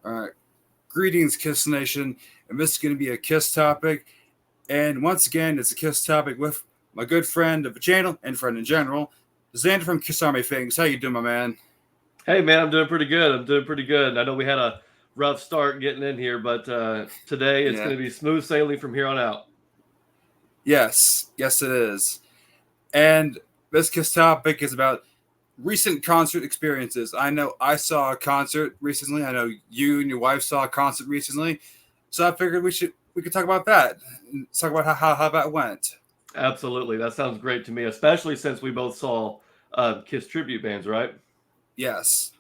Alright, greetings, Kiss Nation, and this is going to be a Kiss topic. And once again, it's a Kiss topic with my good friend of the channel and friend in general, Xander from Kiss Army Things. How you doing, my man? Hey man, I'm doing pretty good. I know we had a rough start getting in here, but today it's Yeah. going to be smooth sailing from here on out. Yes, it is. And this Kiss topic is about recent concert experiences. I know I saw a concert recently. I know you and your wife saw a concert recently. So I figured we could talk about that. And talk about how that went. Absolutely, that sounds great to me, especially since we both saw Kiss tribute bands, right? Yes.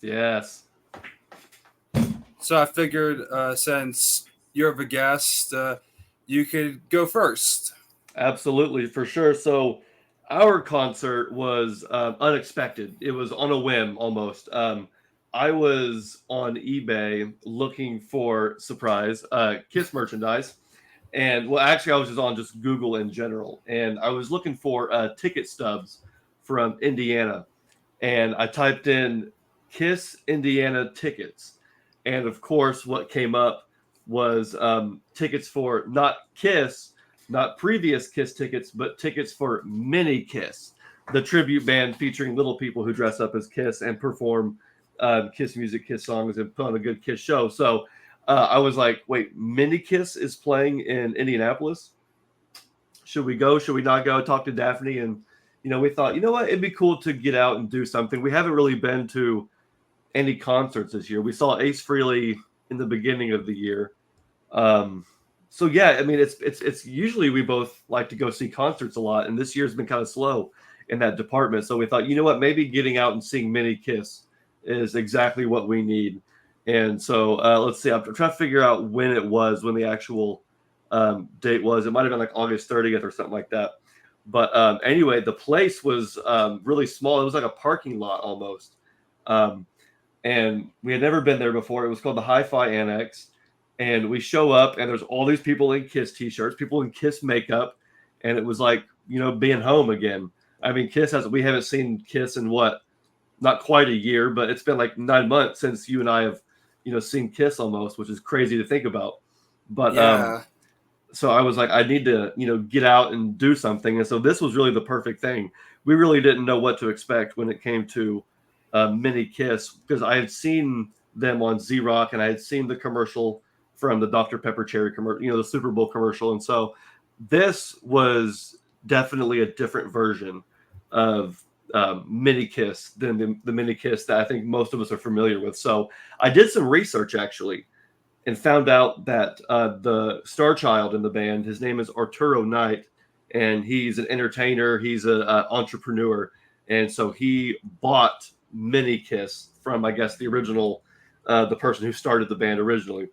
Yes, So I figured since you're the guest, you could go first. absolutely, for sure. So our concert was unexpected. It was on a whim almost. I was on eBay looking for surprise Kiss merchandise. And well, actually, I was just Google in general, and I was looking for ticket stubs from Indiana, and I typed in Kiss Indiana tickets, and of course, what came up was tickets for not Kiss, not previous Kiss tickets, but tickets for MiniKiss, the tribute band featuring little people who dress up as Kiss and perform Kiss music, Kiss songs, and put on a good Kiss show. So I was like, wait, MiniKiss is playing in Indianapolis. Should we go? Should we not go? Talk to Daphne, and we thought, you know what, it'd be cool to get out and do something. We haven't really been to any concerts this year. We saw Ace Frehley in the beginning of the year. Um, so yeah, I mean, it's usually we both like to go see concerts a lot, and this year's been kind of slow in that department. So we thought, you know what, maybe getting out and seeing MiniKiss is exactly what we need. And so let's see. I'm trying to figure out when it was, when the actual date was. It might have been like August 30th or something like that. But anyway, the place was really small. It was like a parking lot almost. Um, and we had never been there before. It was called the Hi-Fi Annex, and we show up, and there's all these people in Kiss t-shirts, people in Kiss makeup, and it was like being home again. I mean, we haven't seen Kiss in what, not quite a year, but it's been like 9 months since you and I have seen Kiss almost, which is crazy to think about. But Yeah. so I was like, I need to get out and do something, and so this was really the perfect thing. We really didn't know what to expect when it came to MiniKiss, because I had seen them on Z Rock, and I had seen the commercial from the Dr. Pepper cherry commercial, the Super Bowl commercial, and so this was definitely a different version of MiniKiss than the MiniKiss that I think most of us are familiar with. So I did some research actually and found out that the star child in the band, his name is Arturo Knight, and he's an entertainer, he's an entrepreneur, and so he bought MiniKiss from, I guess, the original, the person who started the band originally,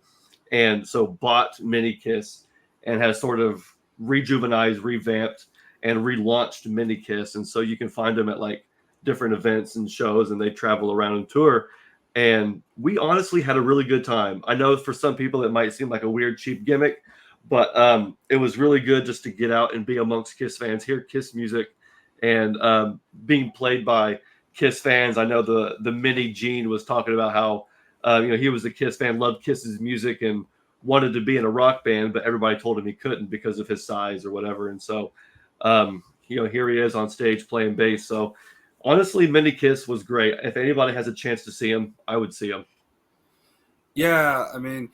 and so bought MiniKiss and has sort of rejuvenized, revamped, and relaunched MiniKiss, and so you can find them at like different events and shows, and they travel around and tour. And we honestly had a really good time. I know for some people it might seem like a weird, cheap gimmick, but it was really good just to get out and be amongst Kiss fans, hear Kiss music, and being played by Kiss fans. I know the mini Gene was talking about how he was a Kiss fan, loved Kiss's music, and wanted to be in a rock band, but everybody told him he couldn't because of his size or whatever. And so here he is on stage playing bass. So honestly, MiniKiss was great. If anybody has a chance to see him, I would see him. Yeah, I mean,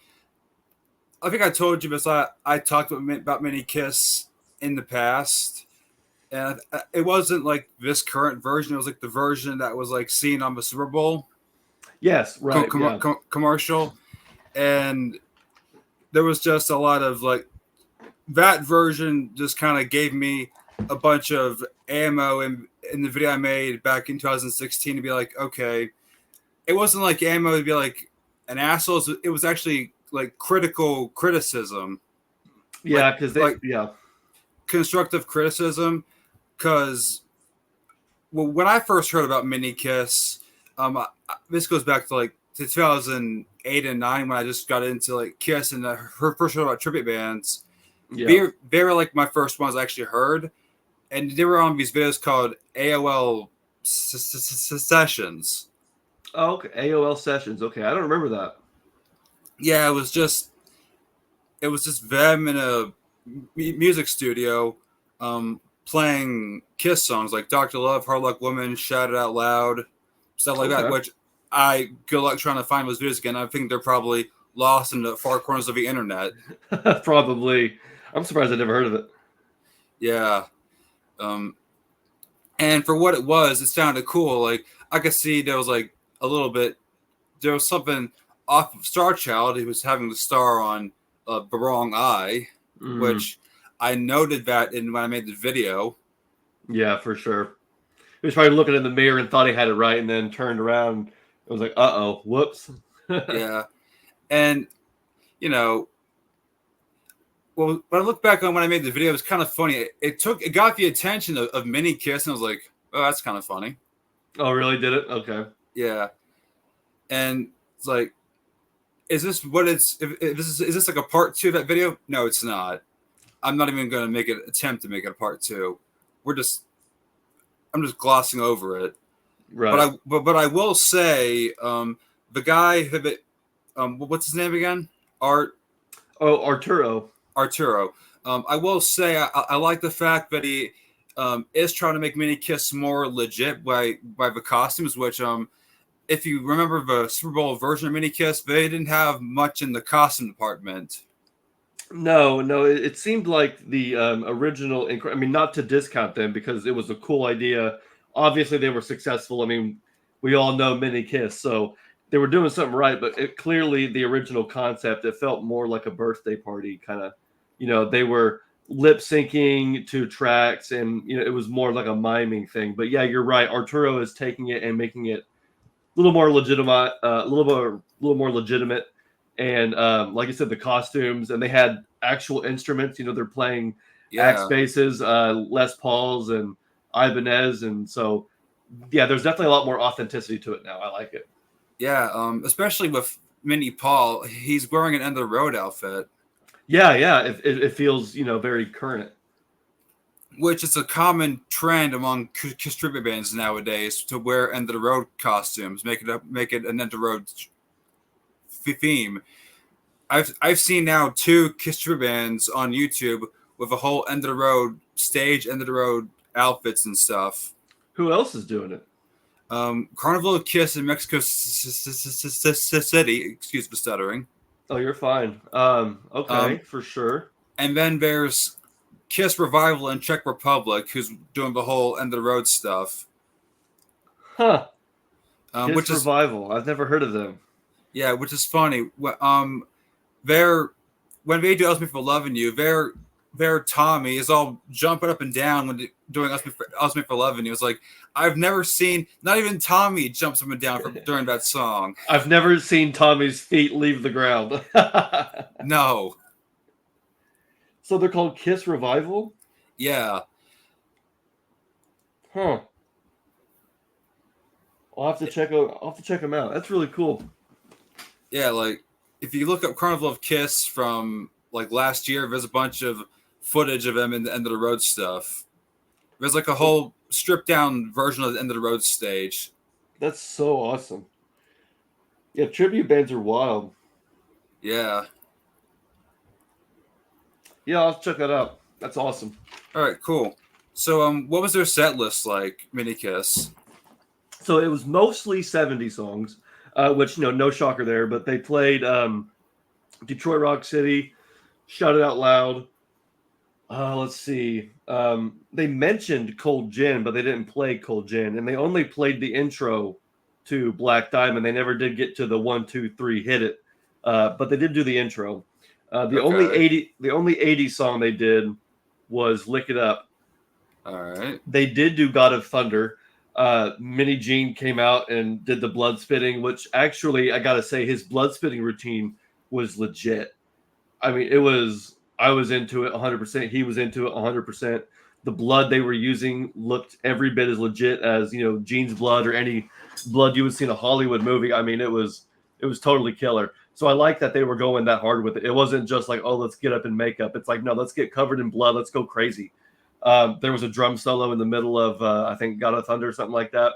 I think I told you this. I talked about Mini Kiss in the past, and it wasn't like this current version. It was like the version that was like seen on the Super Bowl Yes, right, yeah. commercial, and there was just a lot of like that version. Just kind of gave me a bunch of ammo in the video I made back in 2016 to be like, okay, it wasn't like ammo to be like an asshole. It was actually like critical criticism, Yeah, because like yeah. constructive criticism. Because well, when I first heard about Mini Kiss, this goes back to like to 2008 and 9 when I just got into like Kiss and her first heard about tribute bands. Yeah. They were like my first ones I actually heard, and they were on these videos called AOL sessions. Oh, okay. AOL sessions. Okay, I don't remember that. Yeah, it was just them in a music studio, playing Kiss songs like "Doctor Love," "Hard Luck Woman," "Shout It Out Loud," stuff like that. Okay. Which I good luck trying to find those videos again. I think they're probably lost in the far corners of the internet. Probably. I'm surprised I never heard of it. Yeah. Um, and for what it sounded cool. Like I could see there was like a little bit, there was something off of Star Child. He was having the star on the wrong eye, Mm, which I noted that in when I made the video. yeah, for sure. He was probably looking in the mirror and thought he had it right, and then turned around. It was like, uh-oh, whoops. Yeah, and you know, well, when I look back on when I made the video, it was kind of funny. It got the attention of MiniKiss, and I was like, oh, that's kind of funny. Oh, really? Did it? Okay. Yeah, and it's like, is this what it's? If this is this like a part two of that video? No, it's not. I'm not even going to make an attempt to make it a part two. We're just I'm just glossing over it. Right. But I will say, the guy who what's his name again? Oh, Arturo. Arturo. I will say I like the fact that he is trying to make MiniKiss more legit by the costumes, which if you remember the Super Bowl version of MiniKiss, they didn't have much in the costume department. No, no, it seemed like the original. I mean, not to discount them because it was a cool idea. Obviously, they were successful. I mean, we all know Mini Kiss, so they were doing something right. But clearly, the original concept, it felt more like a birthday party kind of. They were lip syncing to tracks, and it was more like a miming thing. But yeah, you're right. Arturo is taking it and making it a little more legitimate, a little more legitimate. And like I said, the costumes, and they had actual instruments. They're playing axe Yeah, basses, Les Pauls, and Ibanez, and so yeah, there's definitely a lot more authenticity to it now. I like it. yeah. Especially with Mini Paul, he's wearing an End of the Road outfit, Yeah, yeah, it feels very current. which is a common trend among Kiss tribute bands nowadays to wear End of the Road costumes, make it an End of the Road theme. I've seen now two Kiss tribute bands on YouTube with a whole End of the Road stage, End of the Road outfits and stuff. Who else is doing it? Carnival of Kiss in Mexico City. Excuse the stuttering. Oh, you're fine. Okay, Um, for sure. and then there's Kiss Revival in Czech Republic, who's doing the whole End of the Road stuff. Huh. Which Kiss is Revival. I've never heard of them. which is funny. They're when they do "Ask Me for Loving You," their Tommy is all jumping up and down when doing "Ask Me for Loving You." It's like I've never seen, not even Tommy jumps up and down during that song. I've never seen Tommy's feet leave the ground. No, So they're called Kiss Revival? yeah, Huh. I'll have to check them out. That's really cool. yeah. Like if you look up Carnival of Kiss from like last year, there's a bunch of footage of them in the End of the Road stuff. There's like a whole stripped down version of the End of the Road stage. That's so awesome. Yeah, tribute bands are wild. Yeah. Yeah, I'll check that out. That's awesome. All right. Cool. So, what was their set list like, MiniKiss? So it was mostly 70 songs, which no shocker there. But they played Detroit Rock City, Shout It Out Loud. Let's see. They mentioned Cold Gin, but they didn't play Cold Gin, and they only played the intro to Black Diamond. They never did get to the 1, 2, 3 hit it, but they did do the intro. The only Okay. 80 song they did was Lick It Up. All right. They did do God of Thunder. Mini Gene came out and did the blood spitting, which actually I gotta say his blood spitting routine was legit. I mean, I was into it 100%. He was into it 100%. The blood they were using looked every bit as legit as Gene's blood or any blood you would see in a Hollywood movie. I mean, it was totally killer. So I like that they were going that hard with it. It wasn't just like, oh, let's get up in makeup. It's like, no, let's get covered in blood. Let's go crazy. There was a drum solo in the middle of I think God of Thunder or something like that.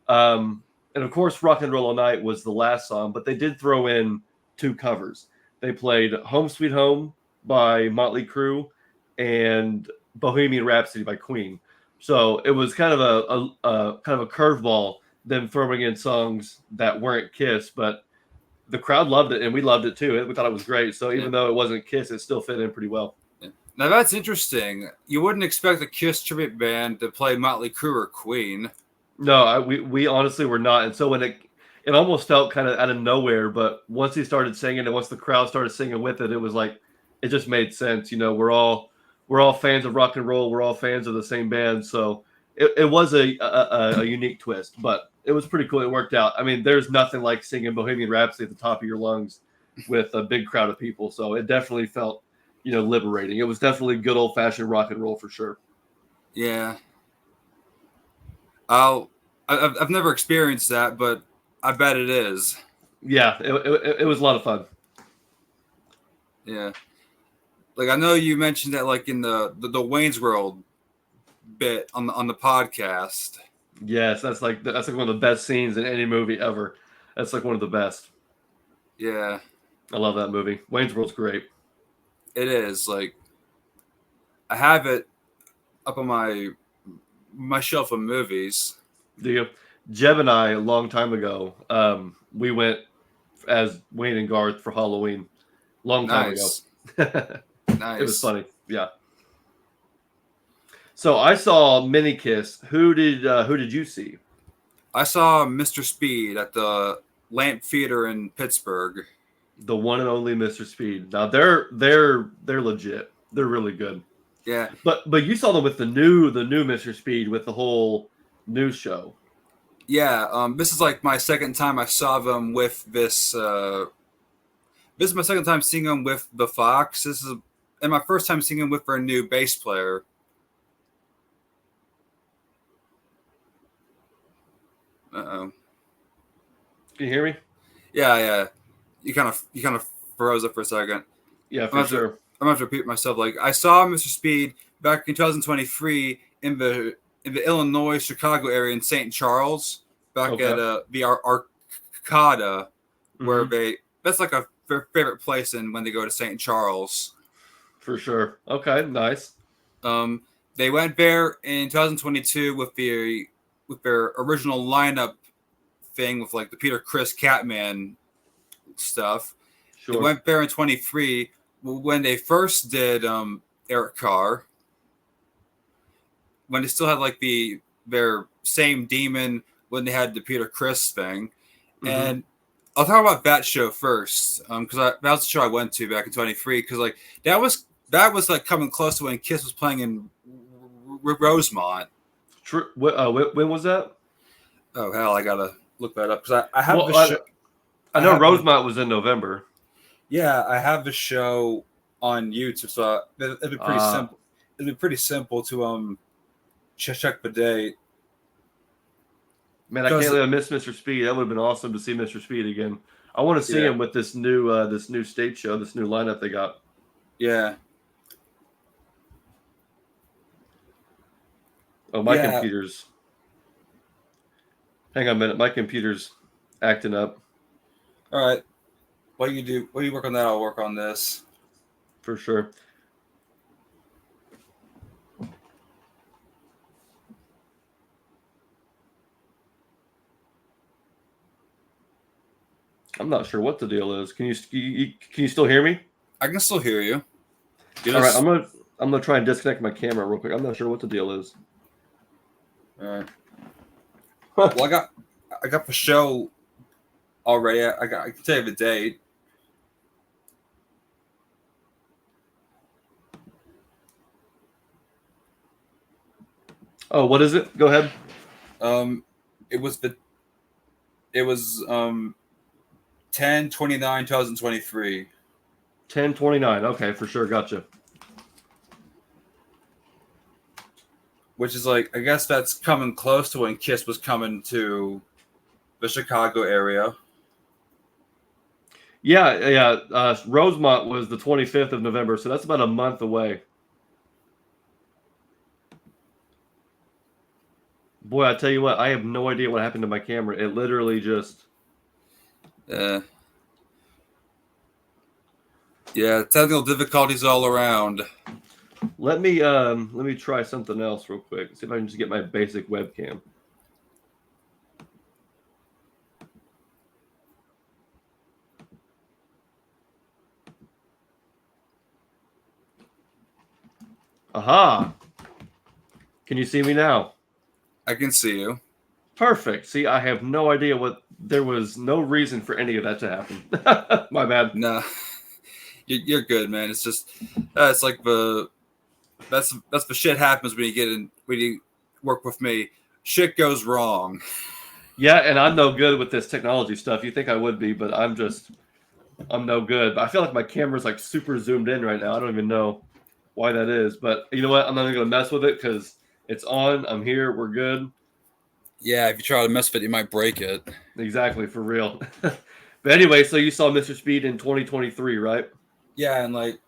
And of course, Rock and Roll All Night was the last song, but they did throw in two covers. They played Home Sweet Home by Motley Crue and Bohemian Rhapsody by Queen. So it was kind of a curveball, them throwing in songs that weren't Kiss, but the crowd loved it and we loved it too. We thought it was great. So even though it wasn't Kiss, it still fit in pretty well. Now that's interesting. You wouldn't expect a Kiss tribute band to play Motley Crue or Queen. No, we honestly were not. And so when it almost felt kind of out of nowhere, but once he started singing and once the crowd started singing with it, it was like it just made sense. You know, we're all fans of rock and roll. We're all fans of the same band, so it was a unique twist, but it was pretty cool. It worked out. I mean, there's nothing like singing Bohemian Rhapsody at the top of your lungs with a big crowd of people. So it definitely felt, liberating. It was definitely good old fashioned rock and roll for sure. Yeah. I've never experienced that, but I bet it is. Yeah, it was a lot of fun. Yeah. Like I know you mentioned that like in the Wayne's World bit on the podcast. Yes, that's like one of the best scenes in any movie ever. That's like one of the best. Yeah. I love that movie. Wayne's World's great. It is. Like I have it up on my shelf of movies. Do you? Jeb and I, a long time ago, we went as Wayne and Garth for Halloween. Long time ago. Nice. It was funny. Yeah. So I saw MiniKiss. Who did you see? I saw Mr. Speed at the Lamp Theater in Pittsburgh. The one and only Mr. Speed. Now they're legit. They're really good. Yeah. But you saw them with the new Mr. Speed with the whole news show. Yeah. This is like my second time I saw them with this. This is my second time seeing them with the Fox. And my first time seeing them with their new bass player. Uh-oh. Can you hear me? Yeah. You kind of froze up for a second. Yeah, for sure. I'm gonna have to repeat myself. Like I saw Mr. Speed back in 2023 in the Illinois Chicago area in St. Charles, back at the Arcada, where that's like a favorite place when they go to St. Charles. For sure. Okay, nice. They went there in 2022 with their original lineup thing with like the Peter Criss Catman stuff. Sure. They went there in 23 when they first did Eric Carr, when they still had like their same demon when they had the Peter Criss thing. And I'll talk about that show first, because that was the show I went to back in 23, because like that was like coming close to when Kiss was playing in Rosemont. True. When was that? Oh hell, I gotta look that up because I have the show. I know Rosemont was in November. Yeah, I have the show on YouTube, so it'd be pretty simple. It'd be pretty simple to check the date. Man, I can't let miss Mr. Speed. That would have been awesome to see Mr. Speed again. I want to see him with this new stage show, this new lineup they got. Yeah. Oh, my computer's. Hang on a minute. My computer's acting up. All right. While you work on that, I'll work on this. For sure. I'm not sure what the deal is. Can you still hear me? I can still hear you. All right, I'm gonna try and disconnect my camera real quick. I'm not sure what the deal is. All right. Well, I got the show already. I can tell you the date. Oh, what is it? Go ahead. It was 10/29/2023. 10/29. Okay, for sure. Gotcha. Which is like, I guess that's coming close to when Kiss was coming to the Chicago area. Yeah. Rosemont was the 25th of November, so that's about a month away. Boy, I tell you what, I have no idea what happened to my camera. It literally just... Yeah, technical difficulties all around. Let me try something else real quick. See if I can just get my basic webcam. Aha! Can you see me now? I can see you. Perfect. See, I have no idea what. There was no reason for any of that to happen. My bad. No, you're good, man. It's just it's like that's the shit happens when you work with me. Shit goes wrong. Yeah, and I'm no good with this technology stuff. You think I would be, but I'm no good. I feel like my camera's like super zoomed in right now. I don't even know why that is, but you know what? I'm not even gonna mess with it because it's on. I'm here. We're good. Yeah, if you try to mess with it, you might break it. Exactly, for real. But anyway, so you saw Mr. Speed in 2023, right? Yeah, and like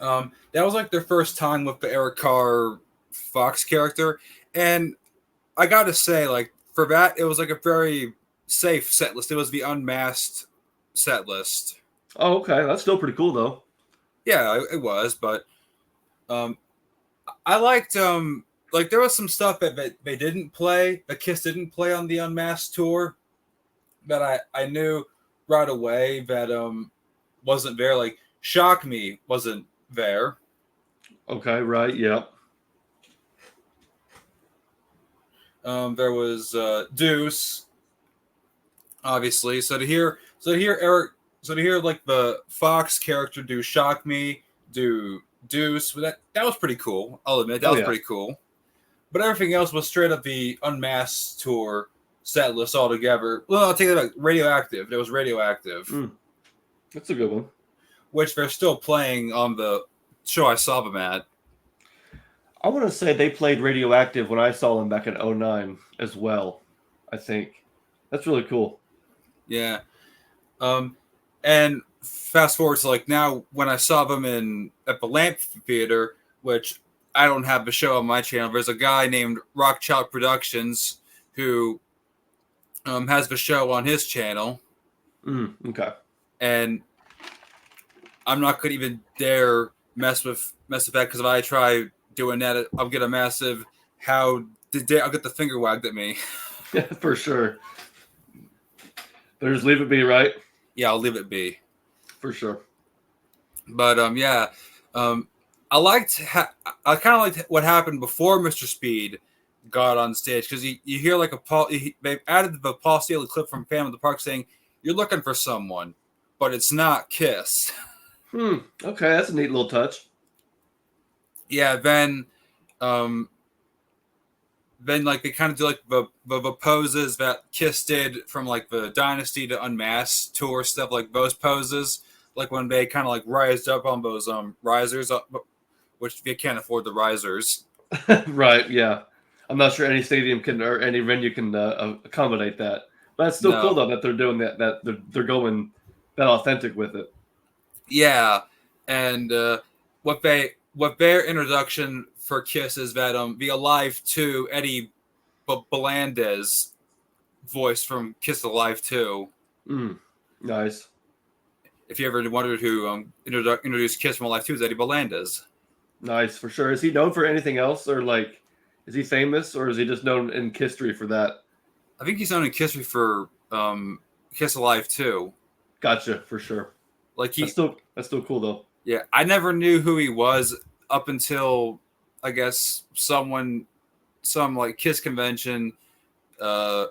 that was like their first time with the Eric Carr Fox character, and I gotta say, like for that, it was like a very safe set list. It was the unmasked set list. Oh, okay. That's still pretty cool, though. Yeah, it was, but um, I liked like there was some stuff that they didn't play. The Kiss didn't play on the Unmasked tour that I knew right away that wasn't there. Like Shock Me wasn't there. Okay, right. Yeah. There was Deuce, obviously. So to hear like the Fox character do Shock Me, do Deuce, that was pretty cool. I'll admit that Oh, was yeah. pretty cool. But everything else was straight up the Unmasked tour set list altogether. Well, I'll take that back. Radioactive. There was Radioactive, That's a good one. which they're still playing on the show I saw them at. I want to say they played Radioactive when I saw them back in '09 as well. I think that's really cool. Yeah. And fast forward to like now when I saw them at the Lamp Theater, which I don't have the show on my channel. There's a guy named Rockchild Productions who has the show on his channel, Okay. and I'm not gonna even dare mess with that because if I try doing that, I'll get a massive I'll get the finger wagged at me. For sure. But just leave it be, right? Yeah, I'll leave it be. For sure. But yeah, I kind of liked what happened before Mr. Speed got on stage because you hear like they've added the Paul Staley clip from Phantom of the Park saying you're looking for someone, but it's not Kiss. Okay, that's a neat little touch. Yeah, then like they kind of do like the poses that Kiss did from like the Dynasty to Unmasked tour stuff, like those poses, like when they kind of like rised up on those risers, which they can't afford the risers. Right. Yeah. I'm not sure any stadium can or any venue can accommodate that. But it's still cool No, though that they're doing that. That they're going that authentic with it. yeah, and what their introduction for Kiss is that the Alive 2 Eddie Belandez voice from Kiss Alive 2. Nice. If you ever wondered who introduced Kiss from Alive 2 is Eddie Belandez. Nice for sure. Is he known for anything else, or like, is he famous, or is he just known in history for that? I think he's known in Kiss for Kiss Alive 2. Gotcha, for sure. Like That's still cool though. yeah, I never knew who he was up until I guess some like Kiss convention uh,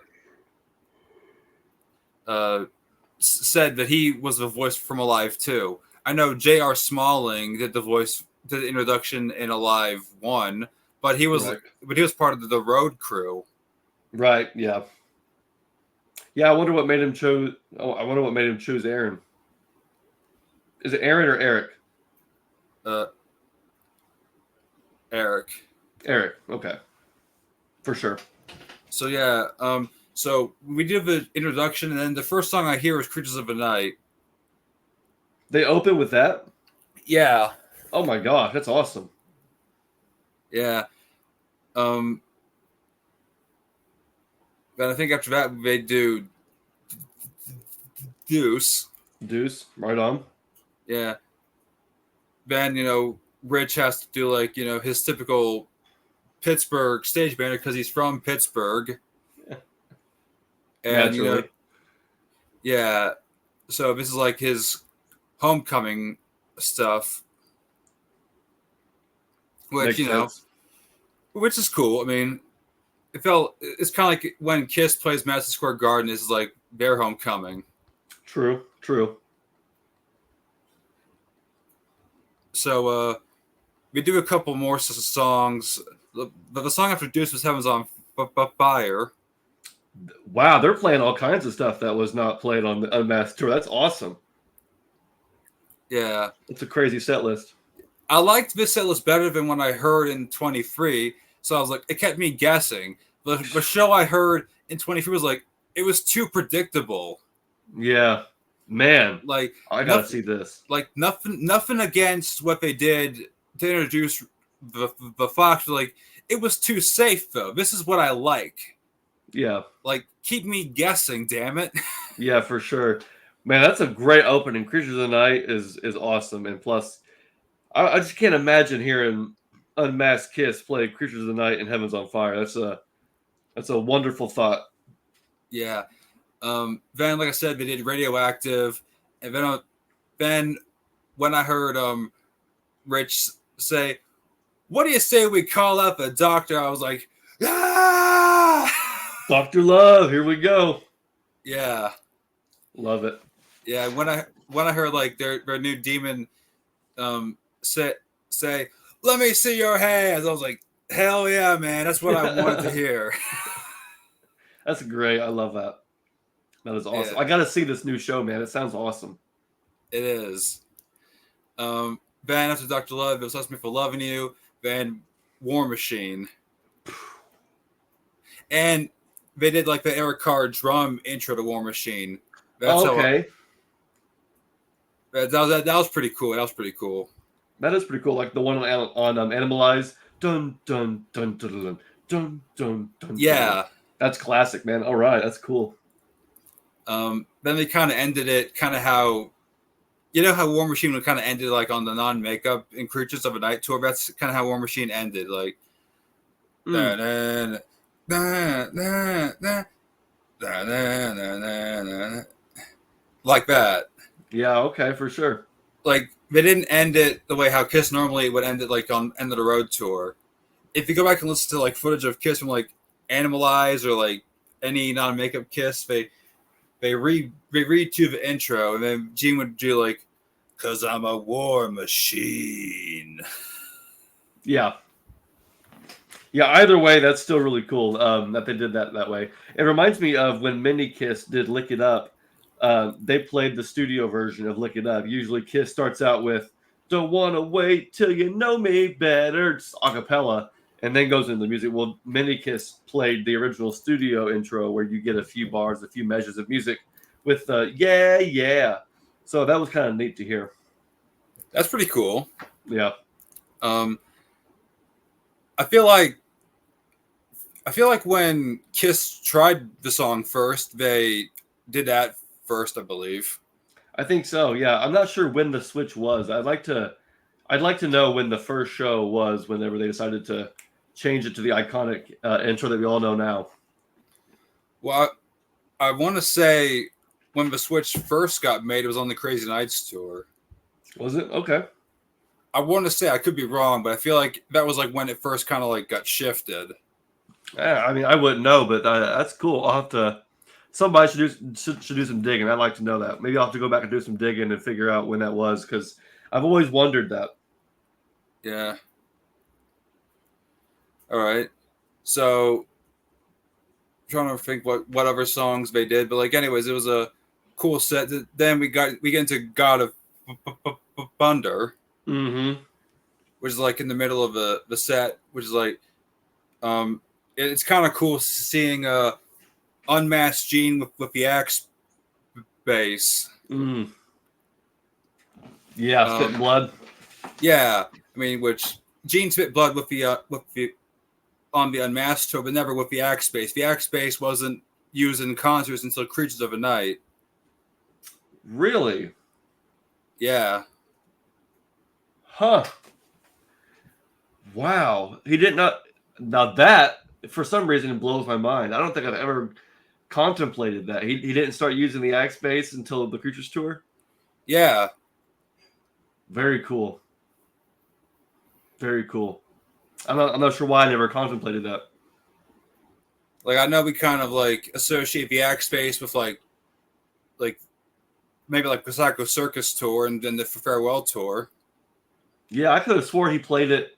said that he was the voice from Alive 2. I know J.R. Smalling did the introduction in Alive 1, but he was part of the road crew. Right. Yeah. Yeah. I wonder what made him choose. Oh, I wonder what made him choose Aaron. Is it Aaron or Eric? Eric. Eric. Okay. For sure. So yeah, so we did the introduction, and then the first song I hear is "Creatures of the Night." They open with that. Yeah. Oh my gosh, that's awesome. Yeah. Then I think after that they do Deuce. Deuce, right on. Yeah. then Rich has to do like his typical Pittsburgh stage banner because he's from Pittsburgh, and Naturally. yeah. So this is like his homecoming stuff, which Makes sense. which is cool. I mean, it's kind of like when Kiss plays Madison Square Garden. This is like their homecoming. True. So we do a couple more songs. The song I introduced was Heaven's on Fire. Wow, they're playing all kinds of stuff that was not played on the Unmasked tour. That's awesome. Yeah. It's a crazy set list. I liked this set list better than when I heard in 23. So I was like, it kept me guessing. The show I heard in 23 was like, it was too predictable. Yeah. Man. Like, I gotta see this. Like, nothing against what they did to introduce the Fox. Like, it was too safe, though. This is what I like. Yeah. Like, keep me guessing, damn it. Yeah, for sure. Man, that's a great opening. Creatures of the Night is awesome. And plus, I just can't imagine hearing Unmasked Kiss play Creatures of the Night and Heaven's on Fire. That's a wonderful thought. Yeah. Then, like I said, they did Radioactive. And then when I heard Rich say, what do you say we call up a doctor? I was like, ah! Dr. Love, here we go. Yeah. Love it. Yeah, when I heard like their new demon say, let me see your hands, I was like, hell yeah, man, that's what I wanted to hear. That's great. I love that. That is awesome. Yeah. I gotta see this new show, man. It sounds awesome. It is. Then after Dr. Love, it was Trust Me for Loving You, then War Machine. And they did like the Eric Carr drum intro to War Machine. That's okay. That was pretty cool. That was pretty cool. That is pretty cool. Like the one on Animalize. Dun dun dun dun dun dun dun dun. Yeah. That's classic, man. All right, that's cool. Then they kind of ended it kind of how, how War Machine would kind of ended like on the non-makeup in Creatures of a Night tour. That's kind of how War Machine ended, like. Like that. Yeah, okay, for sure. Like they didn't end it the way how Kiss normally would end it, like on End of the Road tour. If you go back and listen to like footage of Kiss from like Animalize or like any non-makeup Kiss, they read to the intro, and then Gene would do like, "'Cause I'm a war machine." Yeah. Yeah, either way, that's still really cool that they did that way. It reminds me of when MiniKiss did Lick It Up. They played the studio version of Lick It Up. Usually Kiss starts out with "Don't Wanna Wait Till You Know Me Better," just a cappella, and then goes into the music. Well, MiniKiss played the original studio intro where you get a few bars, a few measures of music with yeah, yeah. So that was kind of neat to hear. That's pretty cool. Yeah. I feel like when Kiss tried the song first, they did that first, I believe. I think so. Yeah, I'm not sure when the switch was. I'd like to know when the first show was. Whenever they decided to change it to the iconic intro that we all know now. Well, I want to say when the switch first got made, it was on the Crazy Nights tour. Was it? Okay. I want to say, I could be wrong, but I feel like that was like when it first kind of like got shifted. Yeah, I mean, I wouldn't know, but that's cool. I'll have to. Somebody should do some digging. I'd like to know that. Maybe I'll have to go back and do some digging and figure out when that was, because I've always wondered that. Yeah. All right. So, I'm trying to think what other songs they did, but like, anyways, it was a cool set. Then we get into God of Thunder. Mm-hmm. Which is like in the middle of the set, which is like, it's kind of cool seeing unmasked Gene with the axe bass. Mm. Yeah, spitting blood. Yeah, I mean, which Gene spit blood with the on the Unmasked tour, but never with the axe bass. The axe bass wasn't used in concerts until Creatures of a Night. Really? Yeah. Huh. Wow. He did not. Now that, for some reason, it blows my mind. I don't think I've ever contemplated that. He didn't start using the Axe bass until the Creatures tour. Yeah. Very cool. Very cool. I'm not sure why I never contemplated that. Like, I know we kind of like associate the Axe Space with like maybe like the Psycho Circus tour and then the farewell tour. Yeah, I could have swore he played it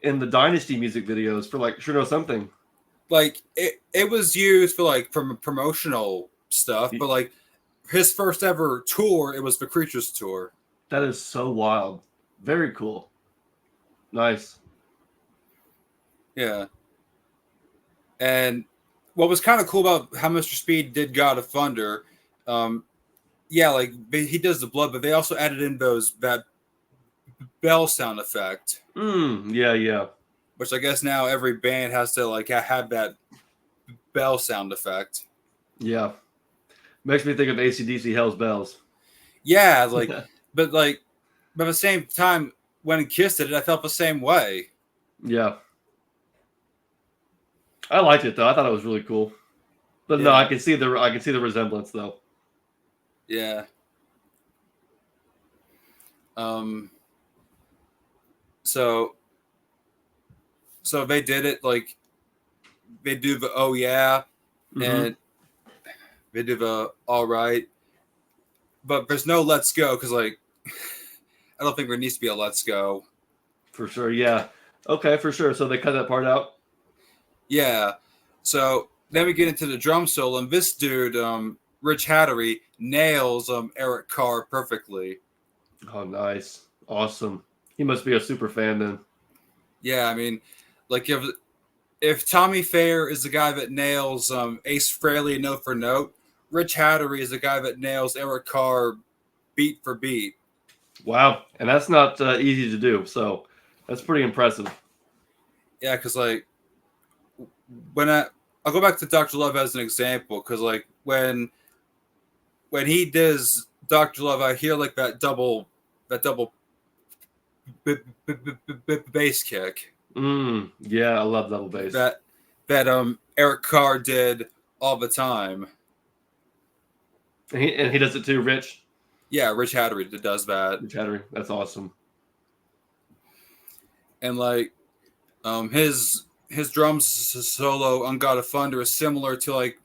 in the Dynasty music videos for like Sure Know Something. Like it was used for like promotional stuff, but like his first ever tour, it was the Creatures tour. That is so wild. Very cool. Nice. Yeah. And what was kind of cool about how Mr. Speed did God of Thunder, yeah, like he does the blood, but they also added in that bell sound effect. Yeah. Which I guess now every band has to like have that bell sound effect. Yeah. Makes me think of AC/DC Hell's Bells. Yeah, like, but at the same time, when Kiss did it, I felt the same way. Yeah. I liked it though. I thought it was really cool. But no, Yeah. I can see the resemblance though. Yeah. So they did it like they do the oh yeah, and they do the all right, but there's no let's go because like I don't think there needs to be a let's go. For sure, yeah. Okay, for sure. So they cut that part out. Yeah. So then we get into the drum solo, and this dude, Rich Hattery, nails Eric Carr perfectly. Oh, nice, awesome. He must be a super fan then. Yeah, I mean, like if Tommy Thayer is the guy that nails Ace Frehley note for note, Rich Hattery is the guy that nails Eric Carr beat for beat. Wow, and that's not easy to do. So that's pretty impressive. Yeah, because like I'll go back to Dr. Love as an example, because like when he does Dr. Love, I hear like that double bass kick. Yeah, I love double bass. That Eric Carr did all the time. And he does it too, Rich. Yeah, Rich Hattery does that. Rich Hattery, that's awesome. And like his drums solo on God of Thunder is similar to like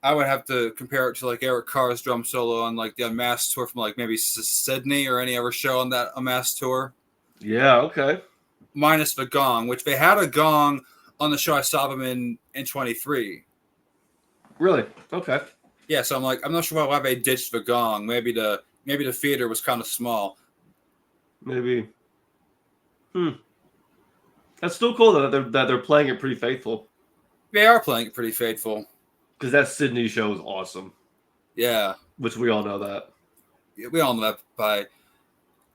I would have to compare it to like Eric Carr's drum solo on like the Unmasked tour from like maybe Sydney or any other show on that Unmasked tour. Yeah, okay. Minus the gong, which they had a gong on the show I saw them in 23. Really? Okay. Yeah, so I'm not sure why they ditched the gong. Maybe the theater was kind of small. Maybe. That's still cool though that they're playing it pretty faithful. They are playing it pretty faithful. Because that Sydney show is awesome. Yeah. Which we all know that. Yeah, we all know that by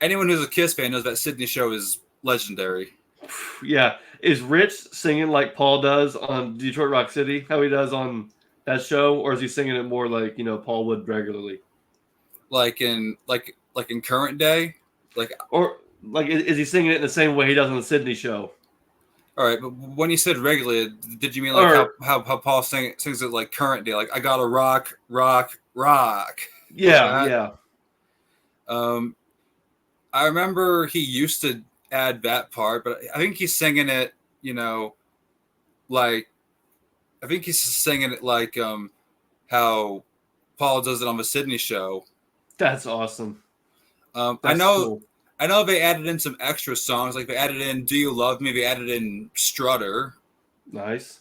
anyone who's a Kiss fan knows that Sydney show is legendary. Yeah. Is Rich singing like Paul does on Detroit Rock City? How he does on that show? Or is he singing it more like, Paul would regularly? Like in current day? Or like is he singing it in the same way he does on the Sydney show? All right, but when you said regularly, did you mean like how Paul sings it like current day? Like I gotta rock. Yeah. I remember he used to add that part, but I think he's singing it, like I think he's singing it like how Paul does it on the Sydney show. That's awesome. I know they added in some extra songs, like they added in "Do You Love Me?" They added in "Strutter." Nice.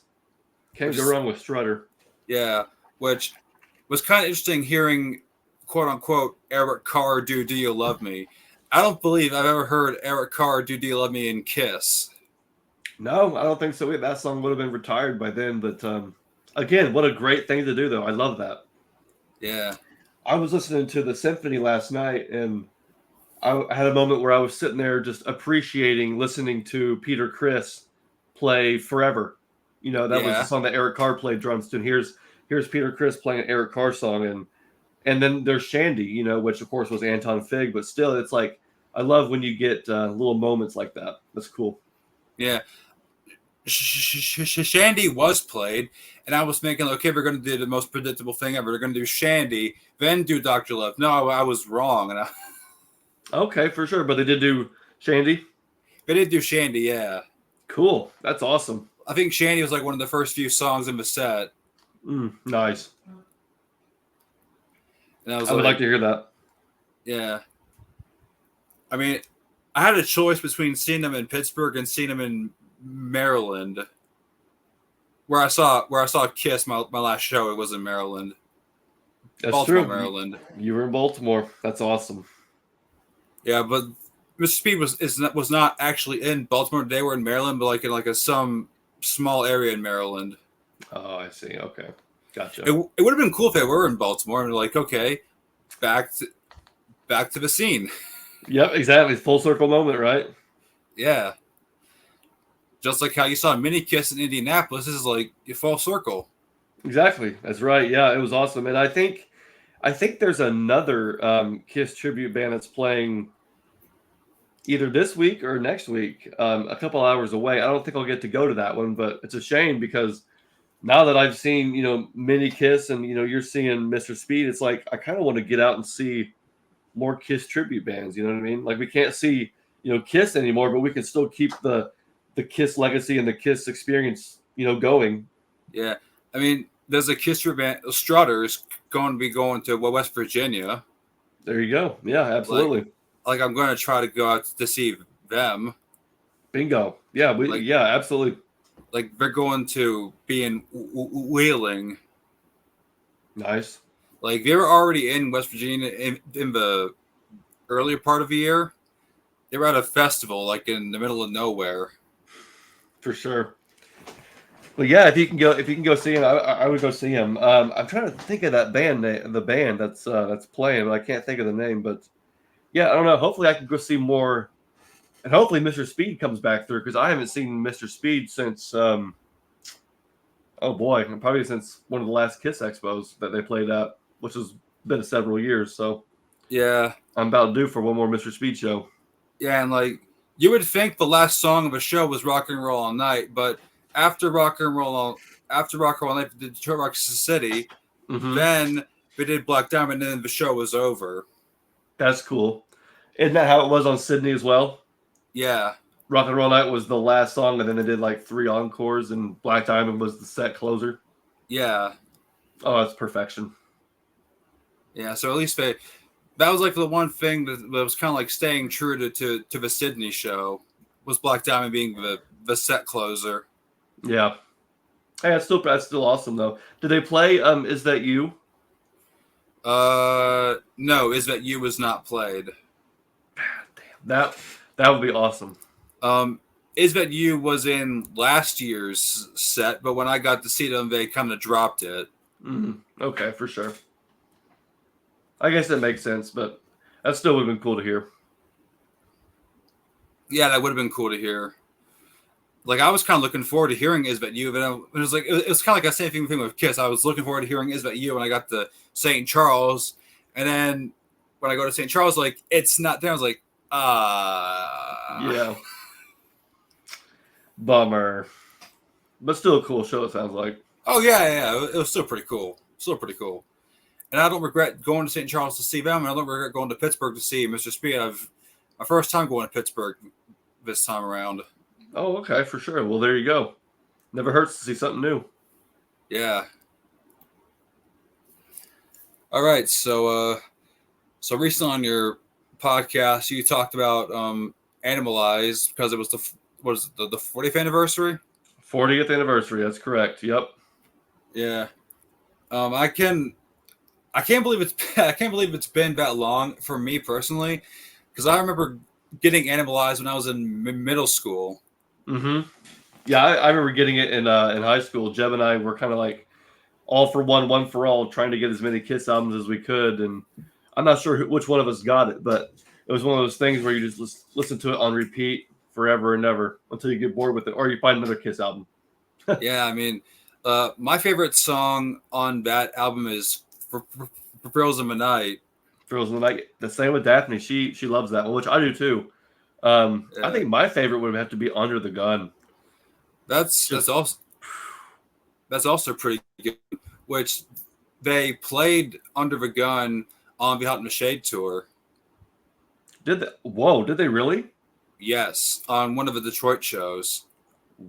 Can't go wrong with Strutter. Yeah, which was kind of interesting hearing, quote unquote, Eric Carr do "Do You Love Me?" I don't believe I've ever heard Eric Carr do "Do You Love Me" in Kiss. No, I don't think so. That song would have been retired by then. But again, what a great thing to do, though. I love that. Yeah. I was listening to the symphony last night, and I had a moment where I was sitting there just listening to Peter Criss play Forever. That was the song that Eric Carr played drums to. And here's Peter Criss playing an Eric Carr song, and then there's Shandy, which of course was Anton Fig, but still, it's like I love when you get little moments like that. That's cool. Yeah. Shandy was played, and I was thinking, okay, we're going to do the most predictable thing ever. They're going to do Shandy, then do Dr. Love. No, I was wrong. And Okay, for sure. But they did do Shandy. they did do Shandy, yeah. Cool. That's awesome. I think Shandy was like one of the first few songs in the set. Nice. And I would like to hear that. Yeah. I mean, I had a choice between seeing them in Pittsburgh and seeing them in Maryland. Where I saw Kiss my last show, it was in Maryland. That's Baltimore, true. Maryland. You were in Baltimore. That's awesome. Yeah, but Mr. Speed was not actually in Baltimore. They were in Maryland, but like in some small area in Maryland. Oh, I see. Okay, gotcha. It would have been cool if they were in Baltimore and like, okay, back to the scene. Yep, exactly. Full circle moment, right? Yeah. Just like how you saw MiniKiss in Indianapolis, this is like a full circle. Exactly. That's right. Yeah, it was awesome, and I think there's another Kiss tribute band that's playing either this week or next week, a couple hours away. I don't think I'll get to go to that one, but it's a shame because now that I've seen, MiniKiss and, you're seeing Mr. Speed, it's like I kind of want to get out and see more Kiss tribute bands. You know what I mean? Like we can't see, Kiss anymore, but we can still keep the Kiss legacy and the Kiss experience, going. Yeah. I mean, there's a Kiss tribute band, Strutters, going to be going to West Virginia. There you go. Yeah, absolutely. Like I'm going to try to go out to see them. Bingo. Yeah, yeah, absolutely. Like they're going to be in Wheeling. Nice. Like they were already in West Virginia in the earlier part of the year. They were at a festival like in the middle of nowhere. For sure. Well, yeah, if you can go see him, I would go see him. I'm trying to think of that band, the band that's playing, but I can't think of the name. But yeah, I don't know. Hopefully, I can go see more, and hopefully, Mr. Speed comes back through because I haven't seen Mr. Speed since probably since one of the last Kiss Expos that they played at, which has been several years. So yeah, I'm about due for one more Mr. Speed show. Yeah, and like you would think the last song of a show was Rock and Roll All Night, but after Rock and Roll All Night, the Detroit Rock City, then they did Black Diamond, and then the show was over. That's cool. Isn't that how it was on Sydney as well? Yeah. Rock and Roll Night was the last song, and then they did like 3 encores, and Black Diamond was the set closer. Yeah. Oh, that's perfection. Yeah, so at least that was like the one thing that was kind of like staying true to the Sydney show was Black Diamond being the set closer. Yeah. Hey, that's still awesome though. Did they play Is That You? No, Is That You was not played. Damn. That would be awesome. Is That You was in last year's set, but when I got to see them, they kind of dropped it. Okay, for sure. I guess that makes sense, but that still would have been cool to hear. Yeah, that would have been cool to hear. Like I was kind of looking forward to hearing Is That You, but it was kind of like a same thing with Kiss. I was looking forward to hearing Is That You when I got to St. Charles, and then when I go to St. Charles, like it's not there. I was like, yeah, bummer, but still a cool show. It sounds like. Oh yeah, it was still pretty cool. And I don't regret going to St. Charles to see them, and I don't regret going to Pittsburgh to see Mr. Speed. My first time going to Pittsburgh this time around. Oh, okay, for sure. Well, there you go. Never hurts to see something new. Yeah. All right, so recently on your podcast, you talked about Animalize because it was the 40th anniversary. 40th anniversary. That's correct. Yep. Yeah. I can't believe it's been that long for me personally, because I remember getting Animalized when I was in middle school. Yeah, I remember getting it in high school. Jeb and I were kind of like all for one for all, trying to get as many Kiss albums as we could. And I'm not sure which one of us got it, but it was one of those things where you just listen to it on repeat forever and ever until you get bored with it, or you find another Kiss album. Yeah, I mean, my favorite song on that album is For Thrills in the Night. Thrills in the Night. The same with Daphne. She loves that one, which I do too. I think my favorite would have to be Under the Gun. That's also pretty good. Which they played Under the Gun on the Hot in the Shade tour. Did they? Whoa! Did they really? Yes, on one of the Detroit shows.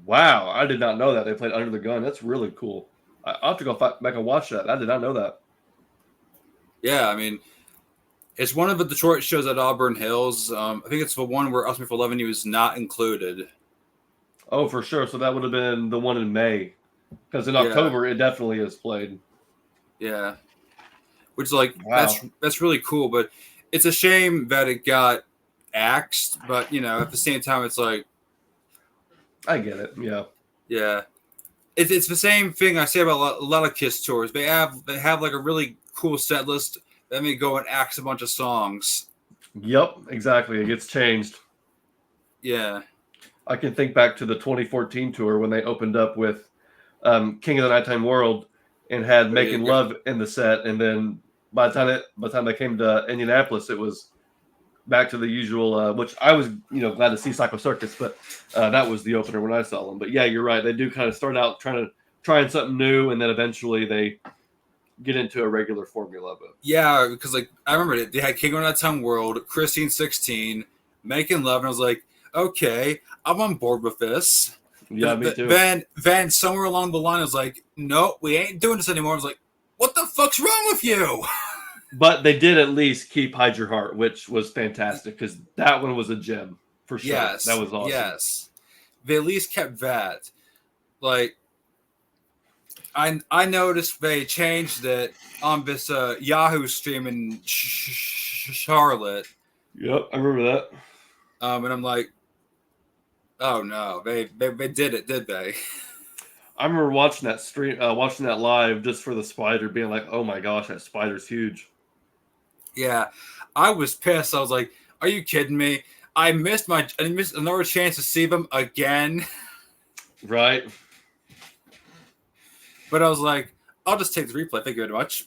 Wow! I did not know that they played Under the Gun. That's really cool. I'll have to go back and watch that. I did not know that. Yeah, I mean, it's one of the Detroit shows at Auburn Hills. I think it's the one where Ask Me for Love and You is not included. Oh, for sure. So that would have been the one in May, because in October it definitely is played. Yeah, which is like wow. that's really cool, but it's a shame that it got axed. But at the same time, it's like I get it. Yeah. It's the same thing I say about a lot of Kiss tours. They have like a really cool set list. Then they go and axe a bunch of songs. Yep, exactly. It gets changed. Yeah. I can think back to the 2014 tour when they opened up with King of the Nighttime World and had Making Love in the set, and then by the time they came to Indianapolis, it was back to the usual, which I was glad to see Psycho Circus, but that was the opener when I saw them. But yeah, you're right. They do kind of start out trying something new, and then eventually they get into a regular formula. But yeah, because like I remember they had King of the Nighttime World, Christine 16, Making Love, and I was like, okay, I'm on board with this. Yeah, me too. Then somewhere along the line, I was like, no, we ain't doing this anymore. I was like, what the fuck's wrong with you? But they did at least keep Hide Your Heart, which was fantastic because that one was a gem for sure. Yes, that was awesome. Yes, they at least kept that. Like, I noticed they changed it on this Yahoo stream in Charlotte. Yep, I remember that. And I'm like, oh no, they did it, did they? I remember watching that stream, watching that live just for the spider, being like, oh my gosh, that spider's huge. Yeah, I was pissed. I was like, are you kidding me? I missed another chance to see them again. Right. But I was like, I'll just take the replay. Thank you very much.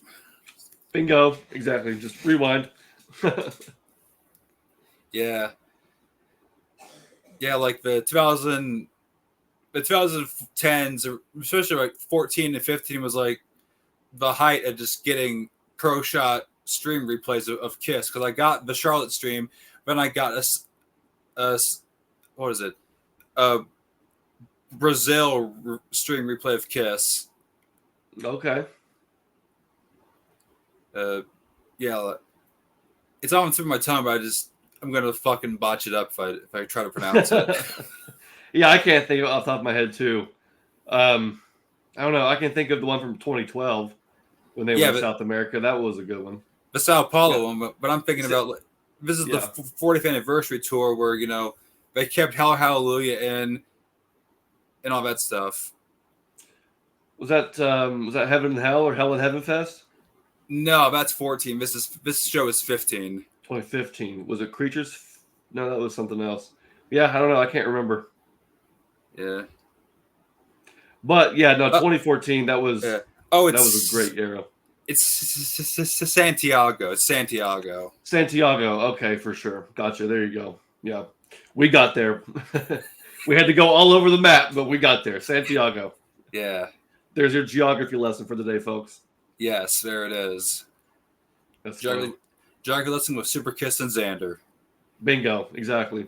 Bingo. Exactly. Just rewind. Yeah. Yeah, like the 2010s, especially like 14 and 15 was like the height of just getting pro shot stream replays of Kiss, because I got the Charlotte stream, then I got a what is it? Brazil stream replay of Kiss. Okay. Yeah, it's on the tip of my tongue, but I'm gonna fucking botch it up if I try to pronounce it. Yeah, I can't think of it off the top of my head too. I don't know. I can think of the one from 2012 when they went to South America. That was a good one. The Sao Paulo one, but I'm thinking about this is the 40th anniversary tour where they kept Hallelujah in and all that stuff. Was that Heaven and Hell or Hell and Heaven Fest? No, that's 14. This show is 15. 2015. Was it Creatures? No, that was something else. Yeah, I don't know. I can't remember. Yeah. But yeah, no, 2014. That was that was a great era. It's Santiago. It's Santiago. Santiago. Okay, for sure. Gotcha. There you go. Yeah, we got there. We had to go all over the map, but we got there. Santiago. Yeah. There's your geography lesson for the day, folks. Yes, there it is. That's geography lesson with Super Kiss and Xander. Bingo. Exactly.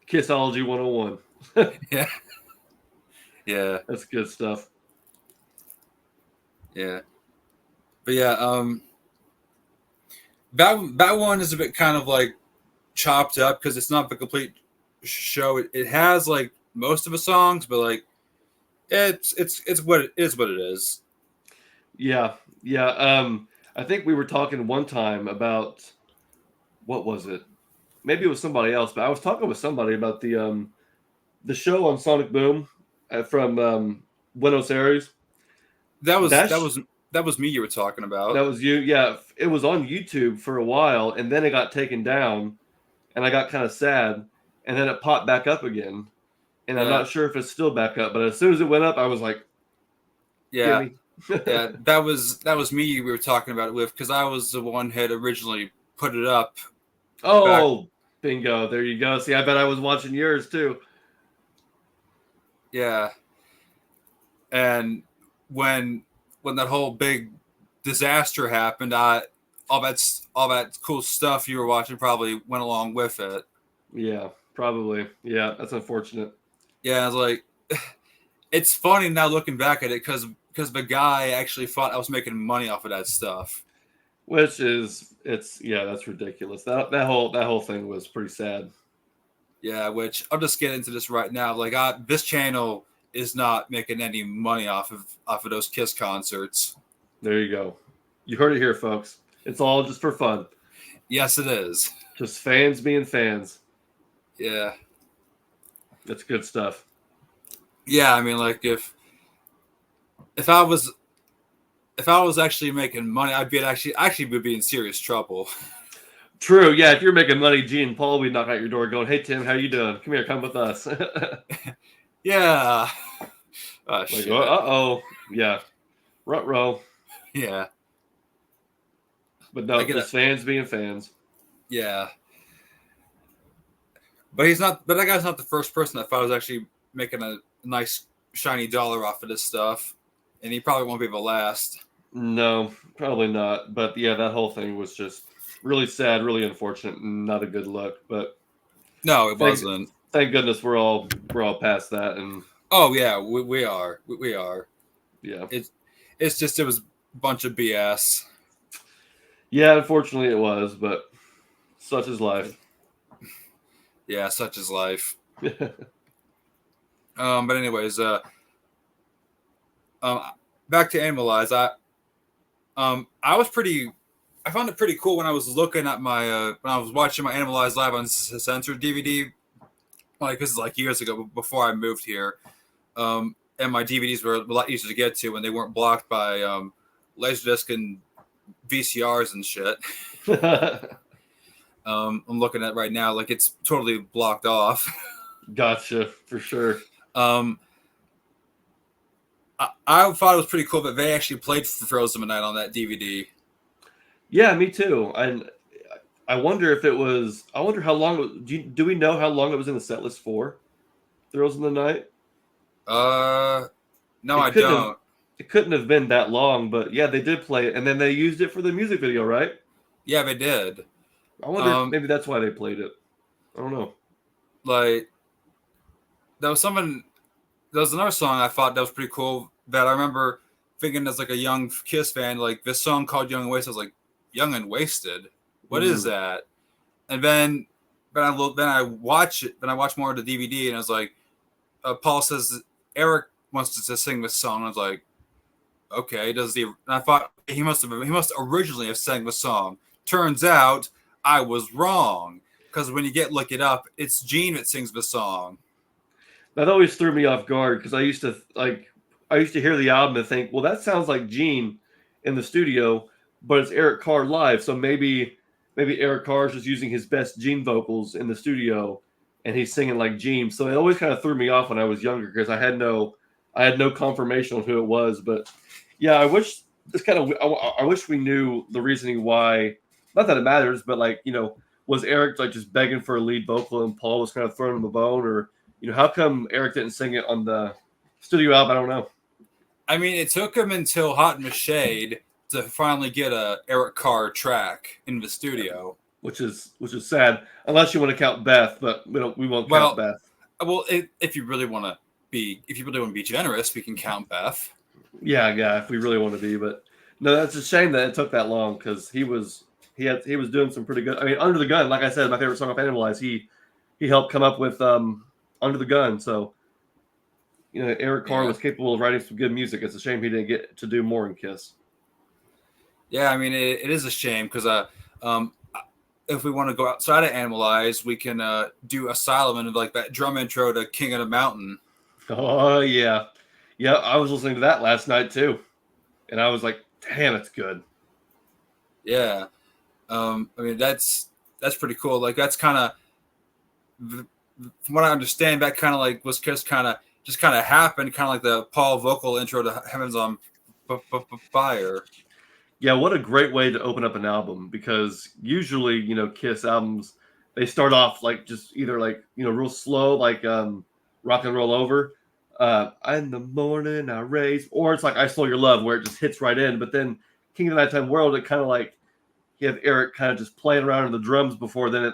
Kissology 101. Yeah. Yeah. That's good stuff. Yeah. But yeah, that one is a bit kind of like chopped up because it's not the complete show. It has like most of the songs, but like it's what it is. What it is. Yeah. I think we were talking one time about what was it? Maybe it was somebody else, but I was talking with somebody about the show on Sonic Boom from Buenos Aires. That was me you were talking about. That was you. Yeah, it was on YouTube for a while, and then it got taken down, and I got kind of sad, and then it popped back up again, and I'm not sure if it's still back up, but as soon as it went up, I was like, yeah. Yeah, that was me we were talking about it with, because I was the one who had originally put it up. Oh, bingo! There you go. See, I bet I was watching yours too. Yeah, and when that whole big disaster happened, all that cool stuff you were watching probably went along with it. Yeah, probably. Yeah, that's unfortunate. Yeah, I was like, it's funny now looking back at it because the guy actually thought I was making money off of that stuff. Which is that's ridiculous. That whole thing was pretty sad. Yeah, which I'll just get into this right now. Like, this channel is not making any money off of those Kiss concerts. There you go. You heard it here, folks. It's all just for fun. Yes, it is. Just fans being fans. Yeah. That's good stuff. Yeah, I mean, like if I was actually making money, I'd be actually would be in serious trouble. True. Yeah, if you're making money, Gene and Paul would knock at your door going, "Hey Tim, how you doing? Come here, come with us." Yeah. Oh, like, shit. uh-oh. Yeah. Ruh-roh. Yeah. But no, just fans being fans. Yeah. But that guy's not the first person that thought was actually making a nice shiny dollar off of this stuff. And he probably won't be able to last. No, probably not. But yeah, that whole thing was just really sad, really unfortunate, and not a good look. But no, it wasn't. Thank goodness we're all past that. And oh yeah, we are. We are. Yeah. It's just it was a bunch of BS. Yeah, unfortunately it was, but such is life. Yeah, such is life. But anyways, back to Animalize. I found it pretty cool when I was looking at my when I was watching my Animalize live on censored DVD. Like, this is like years ago before I moved here. And my DVDs were a lot easier to get to when they weren't blocked by Laserdisc and VCRs and shit. I'm looking at it right now, like it's totally blocked off. Gotcha, for sure. I thought it was pretty cool that they actually played Frozen Tonight on that DVD. Yeah, me too. And I wonder if it was. I wonder how long. Do we know how long it was in the set list for? Thrills in the Night. No, I don't. It couldn't have been that long, but yeah, they did play it, and then they used it for the music video, right? Yeah, they did. I wonder if maybe that's why they played it. I don't know. Like, there was another song I thought that was pretty cool that I remember thinking as like a young Kiss fan, like this song called Young and Wasted. I was like, Young and Wasted? What is that? And then I watch more of the DVD, and I was like, Paul says Eric wants to sing this song. And I was like, okay, and I thought he must originally have sang the song. Turns out I was wrong, because when you look it up, it's Gene that sings the song. That always threw me off guard, because I used to hear the album and think, well, that sounds like Gene in the studio, but it's Eric Carr live. So maybe Eric Carr is just using his best Gene vocals in the studio, and he's singing like Gene. So it always kind of threw me off when I was younger, because I had no confirmation on who it was. But yeah, I wish we knew the reasoning why. Not that it matters, but was Eric like just begging for a lead vocal and Paul was kind of throwing him a bone, or how come Eric didn't sing it on the studio album? I don't know. I mean, it took him until Hot in the Shade to finally get a Eric Carr track in the studio, which is sad, unless you want to count Beth, but we won't count Beth. Well, if you really want to be generous, we can count Beth. Yeah, if we really want to be, but no, that's a shame that it took that long, because he was doing some pretty good. I mean, Under the Gun, like I said, my favorite song off Animalize, he helped come up with Under the Gun. So Eric Carr was capable of writing some good music. It's a shame he didn't get to do more in Kiss. Yeah, I mean, it is a shame, because if we want to go outside of Animalize, we can do Asylum and like that drum intro to King of the Mountain. Oh yeah, I was listening to that last night too, and I was like, damn, it's good. Yeah, I mean that's pretty cool. Like, that's kind of, from what I understand, that kind of like was just kind of happened, kind of like the Paul vocal intro to Heavens on Fire. Yeah, what a great way to open up an album, because usually, Kiss albums, they start off like just either like, real slow, like Rock and Roll Over, in the morning I raise, or it's like I Stole Your Love, where it just hits right in. But then King of the Nighttime World, it kind of like you have Eric kind of just playing around on the drums before then it.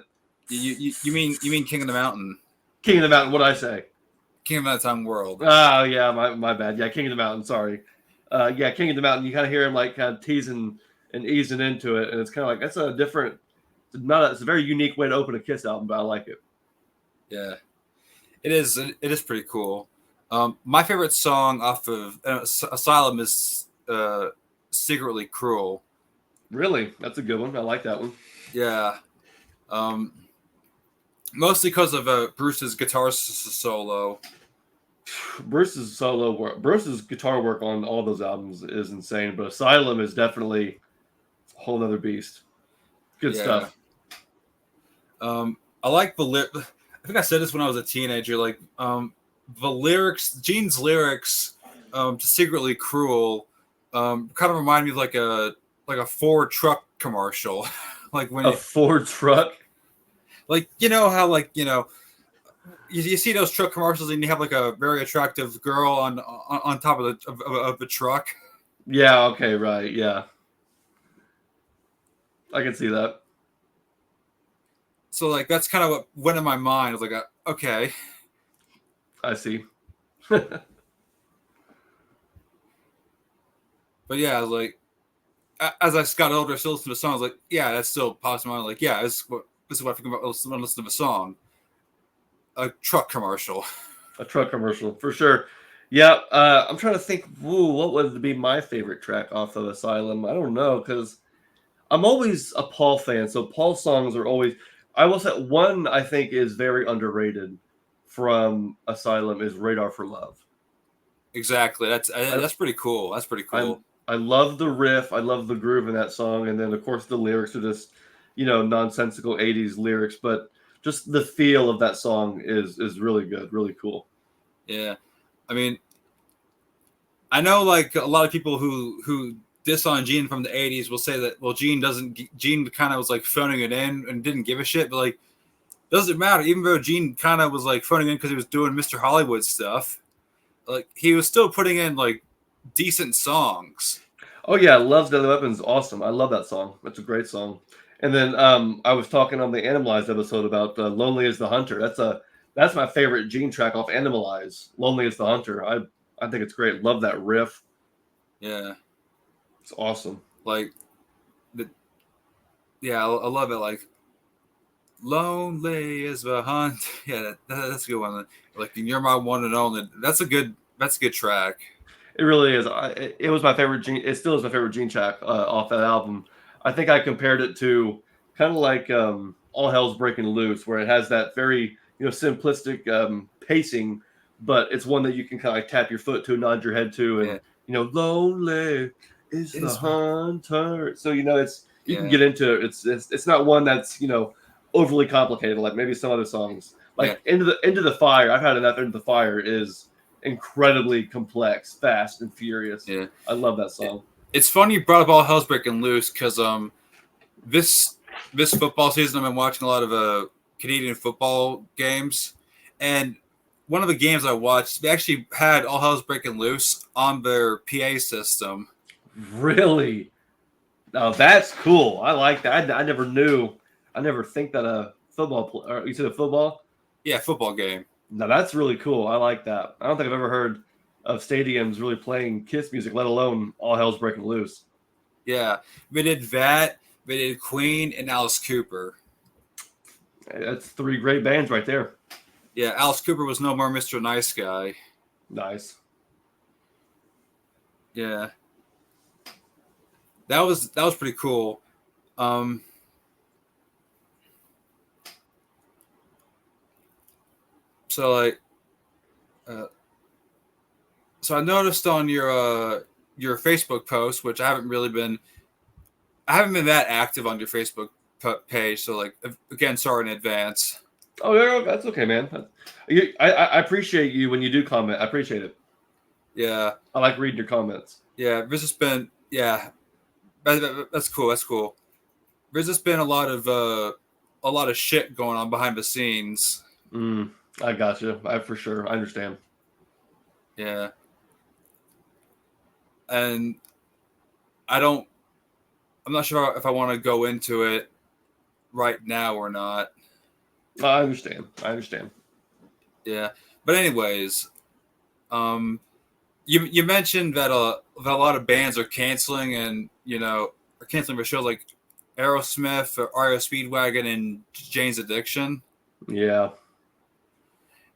You mean King of the Mountain? King of the Mountain, what'd I say? King of the Nighttime World. Oh yeah, my bad. Yeah, King of the Mountain. Sorry. Yeah, King of the Mountain. You kind of hear him like kind of teasing and easing into it, and it's kind of like that's a different. It's a very unique way to open a Kiss album, but I like it. Yeah, it is. It is pretty cool. My favorite song off of Asylum is "Secretly Cruel." Really, that's a good one. I like that one. Yeah. Mostly because of Bruce's guitar solo. Bruce's solo work, Bruce's guitar work on all those albums is insane, but Asylum is definitely a whole other beast. Good stuff. I like I think I said this when I was a teenager. Like the lyrics, Gene's lyrics, to "Secretly Cruel," kind of remind me of like a Ford truck commercial. Like when a Ford truck. Like how you see those truck commercials and you have like a very attractive girl on top of the truck. Yeah. Okay. Right. Yeah. I can see that. So like that's kind of what went in my mind. I was like, okay, I see. But yeah, I was like, as I got older, still listened to the song. I was like, yeah, that's still pops in my mind. Like, yeah, this is what I think about when I listen to a song. A truck commercial. A truck commercial, for sure. Yeah, I'm trying to think, what would be my favorite track off of Asylum? I don't know, because I'm always a Paul fan, so Paul songs are always... I will say one I think is very underrated from Asylum is Radar for Love. Exactly. That's pretty cool. That's pretty cool. I love the riff. I love the groove in that song. And then, of course, the lyrics are just, nonsensical 80s lyrics. But just the feel of that song is really good, really cool. Yeah. I mean, I know like a lot of people who diss on Gene from the 80s will say that, well, Gene kind of was like phoning it in and didn't give a shit. But like, doesn't matter. Even though Gene kind of was like phoning in because he was doing Mr. Hollywood stuff, like he was still putting in like decent songs. Oh yeah, Love's Deadly Weapon's awesome. I love that song. That's a great song. And then I was talking on the Animalize episode about Lonely as the Hunter. That's my favorite Gene track off Animalize. Lonely as the Hunter. I think it's great. Love that riff. Yeah. It's awesome. Like I love it. Like lonely as the hunt. Yeah, that's a good one. Like you're my one and only. That's a good track. It really is. It was my favorite Gene. It still is my favorite Gene track off that album. I think I compared it to kind of like All Hell's Breaking Loose, where it has that very simplistic pacing, but it's one that you can kind of like tap your foot to, nod your head to, and lonely is the hunter. So it's you can get into it. It's not one that's overly complicated like maybe some other songs. Like Into the Fire. I've had enough. Into the Fire is incredibly complex, fast and furious. Yeah, I love that song. It's funny you brought up All Hell's Breaking Loose because this football season I've been watching a lot of Canadian football games, and one of the games I watched, they actually had All Hell's Breaking Loose on their PA system. Really? Now that's cool. I like that. I never knew. I never think that a football. You said a football? Yeah, football game. Now that's really cool. I like that. I don't think I've ever heard of stadiums really playing Kiss music, let alone All Hell's Breaking Loose. Yeah, they did that. They did Queen and Alice Cooper. That's three great bands right there. Yeah, Alice Cooper was no more Mr. Nice Guy. Nice. Yeah, that was pretty cool. So like, so I noticed on your Facebook post, which I haven't been that active on your Facebook page. So like, again, sorry in advance. Oh, yeah, that's okay, man. I appreciate you when you do comment. I appreciate it. Yeah, I like reading your comments. Yeah, this has been That's cool. That's cool. There's just been a lot of shit going on behind the scenes. I got you. I for sure. I understand. Yeah, and I don't. I'm not sure if I want to go into it right now or not. I understand. I understand. Yeah, but anyways, um, you mentioned that a lot of bands are canceling and are canceling their shows like Aerosmith or REO Speedwagon and Jane's Addiction. Yeah.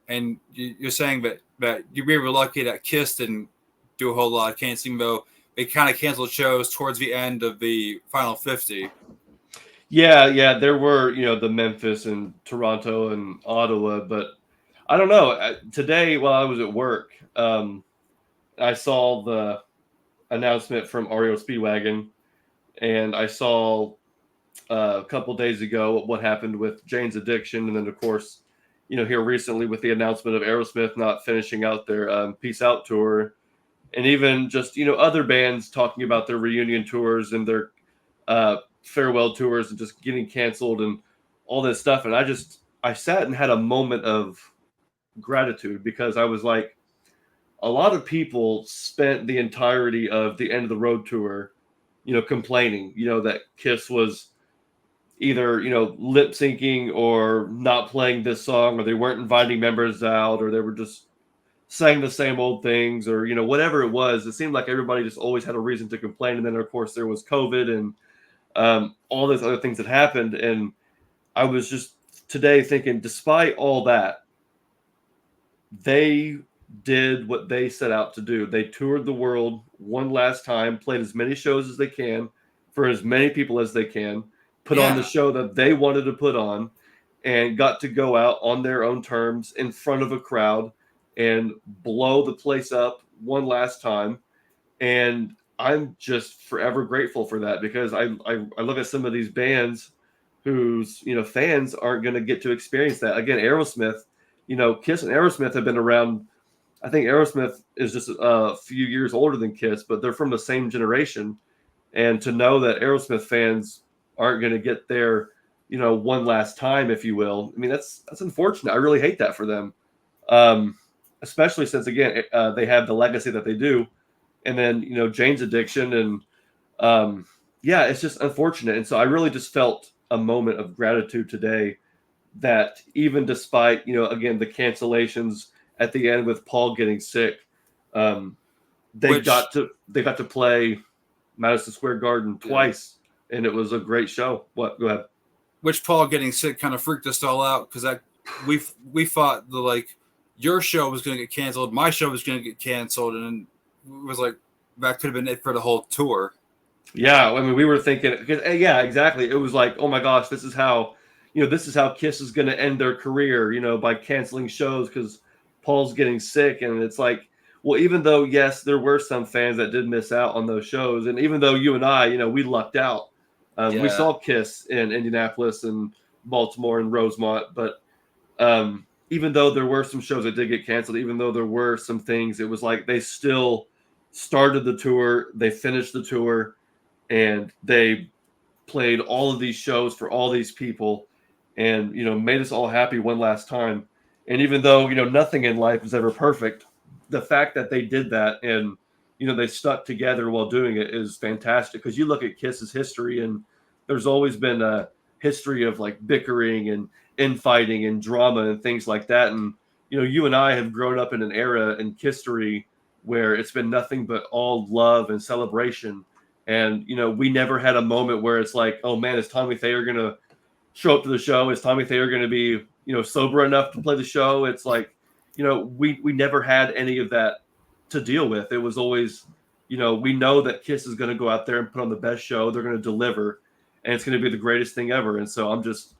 And you're saying that you're really lucky that Kiss didn't do a whole lot of canceling, though they kind of canceled shows towards the end of the final 50. Yeah, yeah, there were, the Memphis and Toronto and Ottawa, but I don't know. Today, while I was at work, I saw the announcement from REO Speedwagon, and I saw a couple days ago what happened with Jane's Addiction, and then of course, here recently with the announcement of Aerosmith not finishing out their Peace Out tour, and even just other bands talking about their reunion tours and their farewell tours and just getting canceled and all this stuff. And I sat and had a moment of gratitude because I was like, a lot of people spent the entirety of the end of the road tour, complaining, that Kiss was either, lip syncing or not playing this song, or they weren't inviting members out, or they were just saying the same old things, or, whatever it was. It seemed like everybody just always had a reason to complain. And then, of course, there was COVID and all those other things that happened. And I was just today thinking, despite all that, they did what they set out to do. They toured the world one last time, played as many shows as they can for as many people as they can, put on the show that they wanted to put on, and got to go out on their own terms in front of a crowd and blow the place up one last time. And I'm just forever grateful for that, because I look at some of these bands whose fans aren't going to get to experience that. Again, Aerosmith, Kiss and Aerosmith have been around. I think Aerosmith is just a few years older than Kiss, but they're from the same generation. And to know that Aerosmith fans aren't going to get there, one last time, if you will, I mean, that's unfortunate. I really hate that for them, especially since, again, they have the legacy that they do. And then, Jane's Addiction. And yeah, it's just unfortunate. And so I really just felt a moment of gratitude today that even despite, again, the cancellations at the end with Paul getting sick, they got to play Madison Square Garden twice, and it was a great show. What? Go ahead. Which Paul getting sick kind of freaked us all out, because we thought your show was going to get canceled, my show was going to get canceled, and it was like that could have been it for the whole tour. Yeah, I mean, we were thinking, yeah, exactly. It was like, oh my gosh, this is how Kiss is going to end their career, by canceling shows because Paul's getting sick. And it's like, well, even though, yes, there were some fans that did miss out on those shows, and even though you and I, we lucked out, we saw Kiss in Indianapolis and Baltimore and Rosemont, but even though there were some shows that did get canceled, even though there were some things, it was like they still started the tour, they finished the tour, and they played all of these shows for all these people, and made us all happy one last time. And even though nothing in life is ever perfect, the fact that they did that and they stuck together while doing it is fantastic. Because you look at Kiss's history, and there's always been a history of like bickering and infighting and drama and things like that. And you and I have grown up in an era in history where it's been nothing but all love and celebration. And we never had a moment where it's like, oh man, is Tommy Thayer gonna show up to the show? Is Tommy Thayer gonna be sober enough to play the show? It's like, we never had any of that to deal with. It was always, we know that Kiss is going to go out there and put on the best show. They're going to deliver, and it's going to be the greatest thing ever. And so I'm just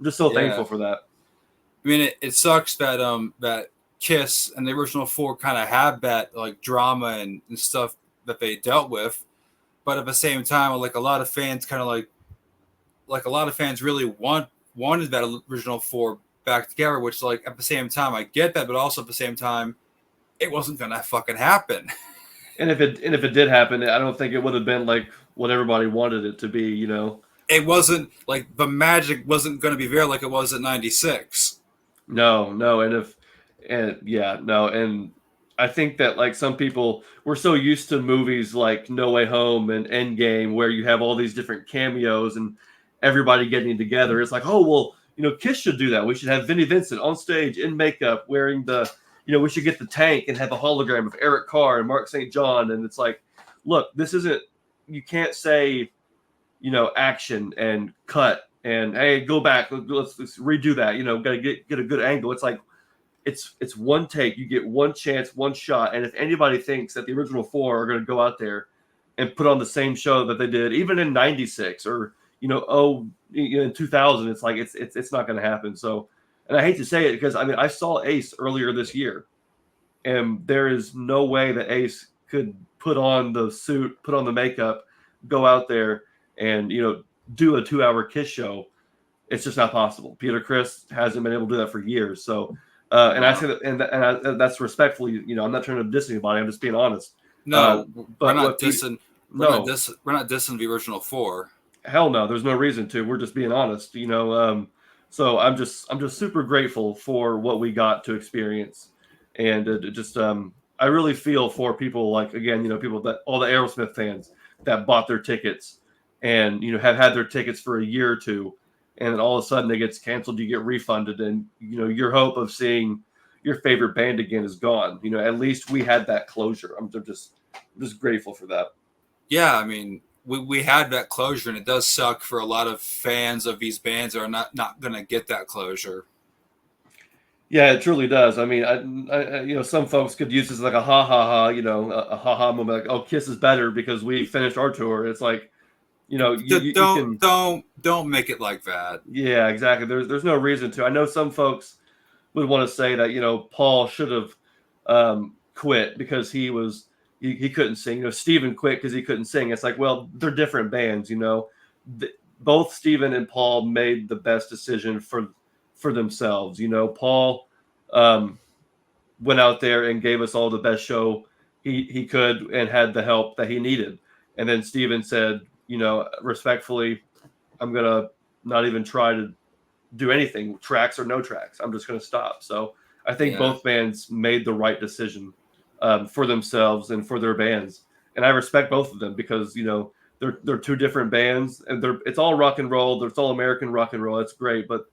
so thankful for that. I mean, it sucks that that Kiss and the original four kind of have that like drama and stuff that they dealt with, but at the same time, like a lot of fans kind of like a lot of fans really wanted that original four back together, which like at the same time I get that, but also at the same time it wasn't gonna fucking happen. And if it did happen, I don't think it would have been like what everybody wanted it to be, you know. It wasn't like the magic wasn't going to be there like it was at '96. No, no, and yeah, no, and I think that like some people we're so used to movies like No Way Home and Endgame where you have all these different cameos and everybody getting together. It's like, oh well, you know, Kiss should do that. We should have Vinnie Vincent on stage in makeup wearing the, you know, we should get the tank and have a hologram of Eric Carr and Mark St. John. And it's like, look, this isn't, you can't say, you know, action and cut and hey, go back, let's redo that. You know, gotta get a good angle. It's like it's one take. You get one chance, one shot. And if anybody thinks that the original four are going to go out there and put on the same show that they did, even in '96 or you know, in 2000, it's like it's not going to happen. So, and I hate to say it because I mean I saw Ace earlier this year, and there is no way that Ace could put on the suit, put on the makeup, go out there and you know do a 2-hour Kiss show. It's just not possible. Peter Criss hasn't been able to do that for years. So, and I say that, that's respectfully, you know, I'm not trying to diss anybody. I'm just being honest. No, But we're not what dissing. no, We're not dissing the original four. hell no. There's no reason to. We're just being honest. You know. So I'm just super grateful for what we got to experience, and just I really feel for people like again, you know, people that all the Aerosmith fans that bought their tickets and you know have had their tickets for a year or two, and then all of a sudden it gets canceled, you get refunded, and you know your hope of seeing your favorite band again is gone. You know, at least we had that closure. I'm just grateful for that. Yeah, I mean, we had that closure, and it does suck for a lot of fans of these bands that are not going to get that closure. Yeah, it truly does. I mean, you know, some folks could use this like a ha ha ha, you know, a ha ha moment, like, oh, Kiss is better because we finished our tour. It's like, you know, you can, Don't make it like that. yeah, exactly. There's no reason to. I know some folks would want to say that you know Paul should have quit because he couldn't sing. You know, Steven quit because he couldn't sing. It's like, well, they're different bands. You know, both Steven and Paul made the best decision for themselves. You know, Paul um, went out there and gave us all the best show he could and had the help that he needed. And then Steven said, you know, respectfully, I'm gonna not even try to do anything, tracks or no tracks. I'm just going to stop. So I think Yeah. both bands made the right decision for themselves and for their bands, and I respect both of them because you know they're two different bands, and it's all rock and roll. It's all American rock and roll. It's great, but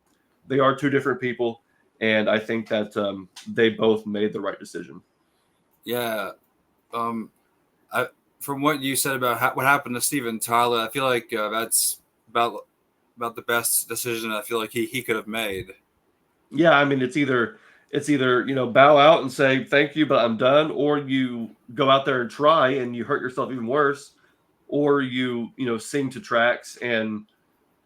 they are two different people, and I think that they both made the right decision. Yeah. Um, I, from what you said about what happened to Steven Tyler, I feel like that's about the best decision I feel like he could have made. Yeah, I mean it's either you know bow out and say thank you, but I'm done, or you go out there and try and you hurt yourself even worse, or you know sing to tracks and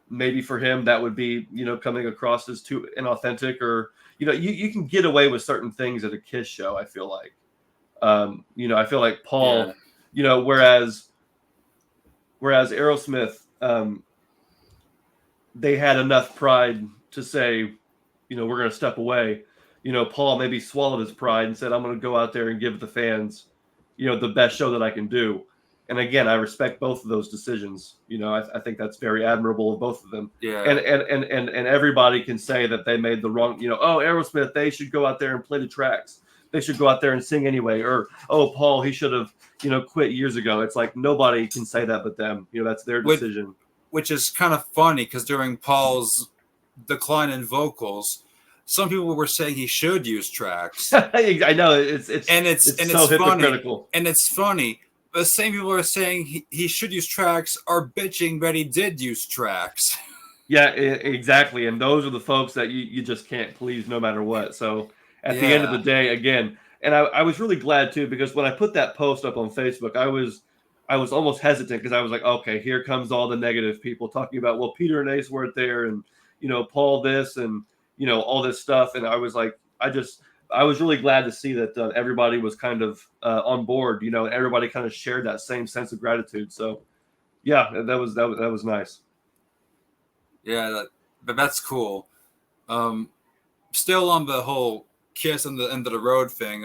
maybe for him that would be you know coming across as too inauthentic or you know you can get away with certain things at a Kiss show. I feel like you know I feel like Yeah. Paul you know whereas Aerosmith they had enough pride to say you know we're going to step away. You know Paul maybe swallowed his pride and said I'm going to go out there and give the fans you know the best show that I can do. And again, I respect both of those decisions. You know, I think that's very admirable of both of them. Yeah. And everybody can say that they made the wrong. You know, oh Aerosmith, they should go out there and play the tracks. They should go out there and sing anyway. Or oh Paul, he should have you know quit years ago. It's like nobody can say that but them. You know, that's their Which, decision. which is kind of funny because during Paul's decline in vocals, some people were saying he should use tracks, I know and it's so it's funny, hypocritical. and it's funny. The same people are saying he should use tracks are bitching that he did use tracks. Yeah, exactly. And those are the folks that you just can't please no matter what. So at the end of the Yeah. day, again, and I was really glad too because when I put that post up on Facebook, I was almost hesitant because I was like, okay, here comes all the negative people talking about well, Peter and Ace weren't there, and you know Paul this and you know all this stuff, and I was like, I was really glad to see that everybody was kind of on board, you know, and everybody kind of shared that same sense of gratitude. So yeah, that was nice. Yeah, but that's cool. Um, Still on the whole Kiss and the end of the road thing.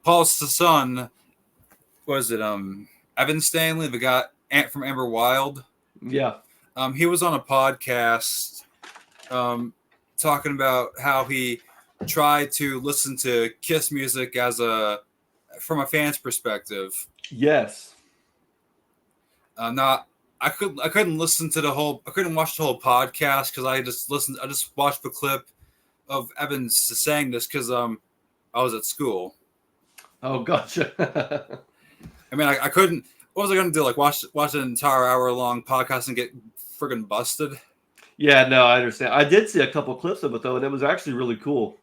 Paul's son was it Evan Stanley, the guy Ant from Amber Wild. Yeah. He was on a podcast talking about how he tried to listen to Kiss music from a fan's perspective. Yes. Not I couldn't listen to I couldn't watch the whole podcast because I just watched the clip of Evans saying this because I was at school. Oh, gotcha. I mean, I couldn't. What was I going to do? Like watch an entire hour-long podcast and get friggin' busted? Yeah, no, I understand. I did see a couple clips of it though, and it was actually really cool.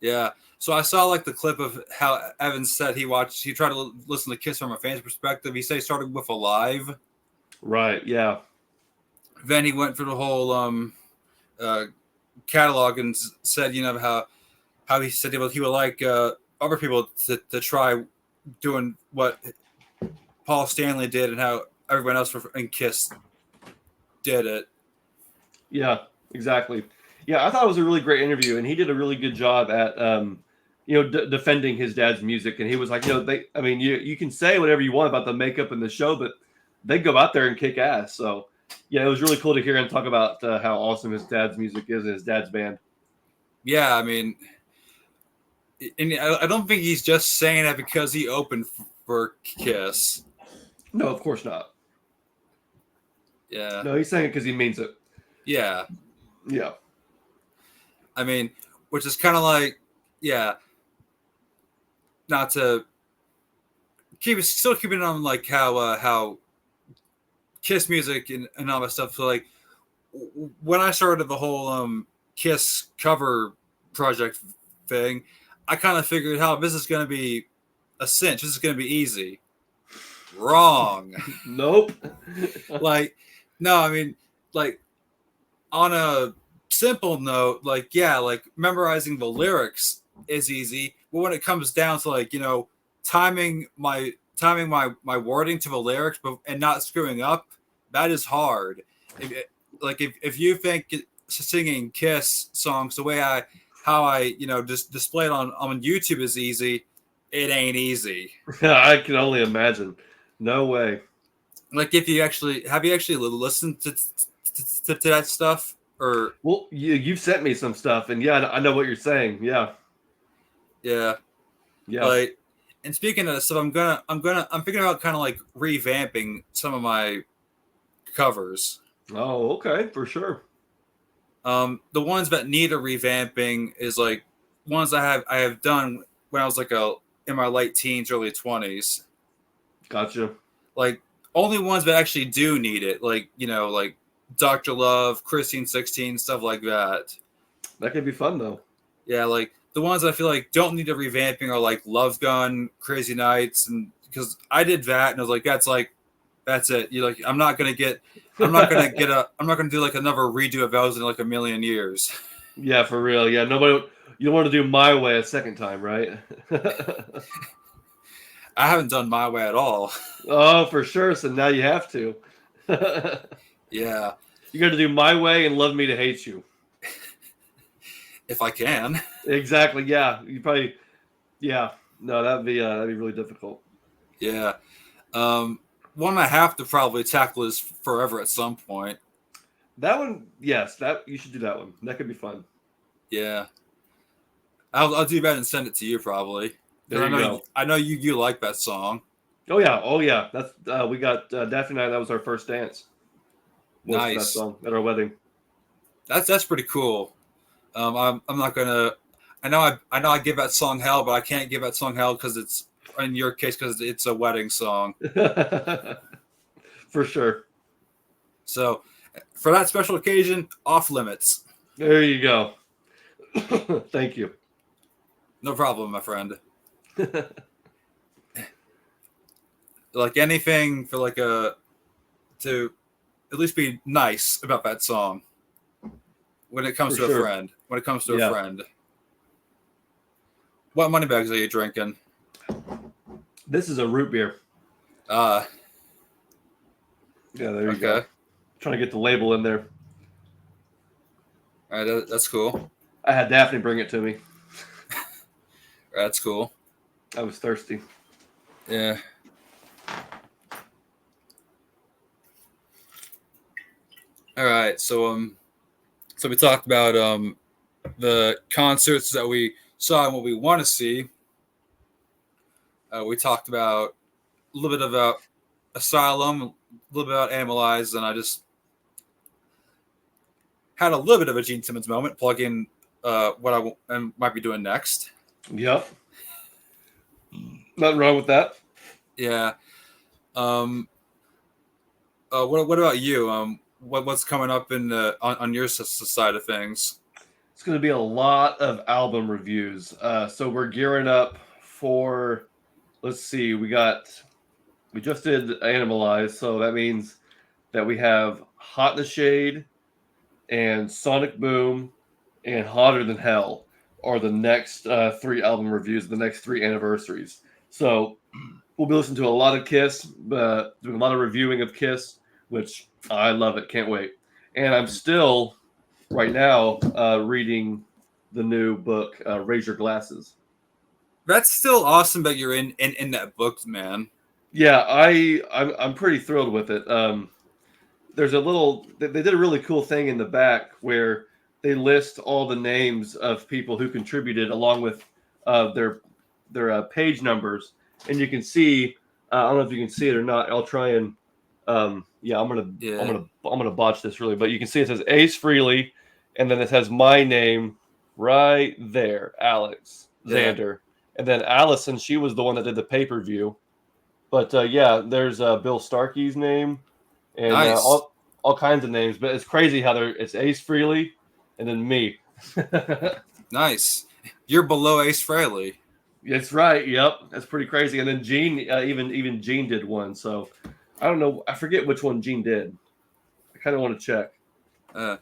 Yeah. So I saw like the clip of how Evans said he tried to listen to Kiss from a fan's perspective. He said he started with Alive. Right. Yeah. Then he went through the whole catalog and said, how he said he would like other people to try doing what Paul Stanley did and how everyone else in Kiss did it. Yeah, exactly. Yeah, I thought it was a really great interview, and he did a really good job at, defending his dad's music. And he was like, you can say whatever you want about the makeup and the show, but they go out there and kick ass. So, yeah, it was really cool to hear him talk about how awesome his dad's music is and his dad's band. Yeah, I mean, and I don't think he's just saying that because he opened for Kiss. No, of course not. Yeah. No, he's saying it because he means it. Yeah. Yeah. I mean, which is kind of like, yeah, not to still keeping on like how Kiss music and all that stuff. So like when I started the whole Kiss cover project thing, I kind of figured how this is going to be a cinch. This is going to be easy. Wrong. Nope. Like, no, I mean, like on a simple note, like, yeah, like memorizing the lyrics is easy, but when it comes down to like, timing my wording to the lyrics and not screwing up, that is hard. If you think singing Kiss songs the way how I just display it on YouTube is easy, it ain't easy. I can only imagine. No way. Like, have you actually listened to that stuff? Or you've sent me some stuff, and yeah, I know what you're saying. Yeah. Like, and speaking of stuff, I'm thinking about kind of like revamping some of my covers. Oh, okay, for sure. The ones that need a revamping is like ones I have done when I was like in my late teens, early 20s. Gotcha. Like only ones that actually do need it, like like Dr. Love, Christine 16, stuff like that. That could be fun though. Yeah, like the ones I feel like don't need a revamping are like Love Gun, Crazy Nights, and because I did that and I was like, that's it. I'm not gonna do like another redo of those in like a million years. Yeah, for real. Yeah, you don't want to do My Way a second time, right? I haven't done My Way at all. Oh, for sure. So now you have to. Yeah. You got to do My Way and Love Me to Hate You. If I can. Exactly. Yeah. You probably. Yeah. No, that'd be really difficult. Yeah. One I have to probably tackle is Forever at some point. That one, yes. That you should do that one. That could be fun. Yeah. I'll do that and send it to you probably. There you go. I know you like that song. Oh yeah. That's we got Daphne and I. That was our first dance. Nice. That song at our wedding. That's pretty cool. I'm not gonna. I know I give that song hell, but I can't give that song hell because it's in your case because it's a wedding song. For sure. So for that special occasion, off limits. There you go. Thank you. No problem, my friend. Like anything for like to at least be nice about that song when it comes to a friend. When it comes to a friend. What money bags are you drinking? This is a root beer. Yeah, there you go. Trying to get the label in there. All right, that's cool. I had Daphne bring it to me. That's cool. I was thirsty. Yeah. All right, so we talked about the concerts that we saw and what we want to see. We talked about a little bit about Asylum, a little bit about Animalize, and I just had a little bit of a Gene Simmons moment, plugging what might be doing next. Yep. Nothing wrong with that. Yeah. What about you? What's coming up in on your side of things? It's going to be a lot of album reviews. So we're gearing up for. Let's see. We just did Animalize, so that means that we have Hot in the Shade and Sonic Boom and Hotter Than Hell are the next 3 album reviews, the next 3 anniversaries. So we'll be listening to a lot of Kiss, doing a lot of reviewing of Kiss, which I love it. Can't wait. And I'm still, right now, reading the new book, Raise Your Glasses. That's still awesome that you're in that book, man. Yeah, I'm pretty thrilled with it. There's they did a really cool thing in the back where they list all the names of people who contributed along with their page numbers, and you can see. I don't know if you can see it or not. I'll try and I'm gonna botch this really, but you can see it says Ace Frehley, and then it has my name right there, Alex Xander, and then Allison. She was the one that did the pay-per-view. But there's Bill Starkey's name and Nice. all kinds of names. But it's crazy how it's Ace Frehley and then me. Nice. You're below Ace Frehley. That's right. Yep, that's pretty crazy. And then Gene, even Gene did one. So I don't know. I forget which one Gene did. I kind of want to check. I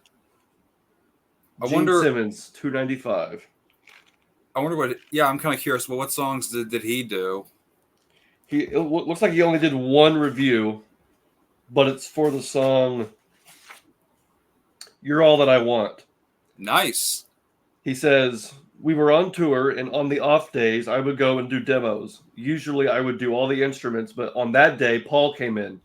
Gene wonder. Simmons, 295. I wonder what. Yeah, I'm kind of curious. Well, what songs did he do? It looks like he only did one review, but it's for the song "You're All That I Want." Nice. He says, "We were on tour, and on the off days, I would go and do demos. Usually, I would do all the instruments, but on that day, Paul came in.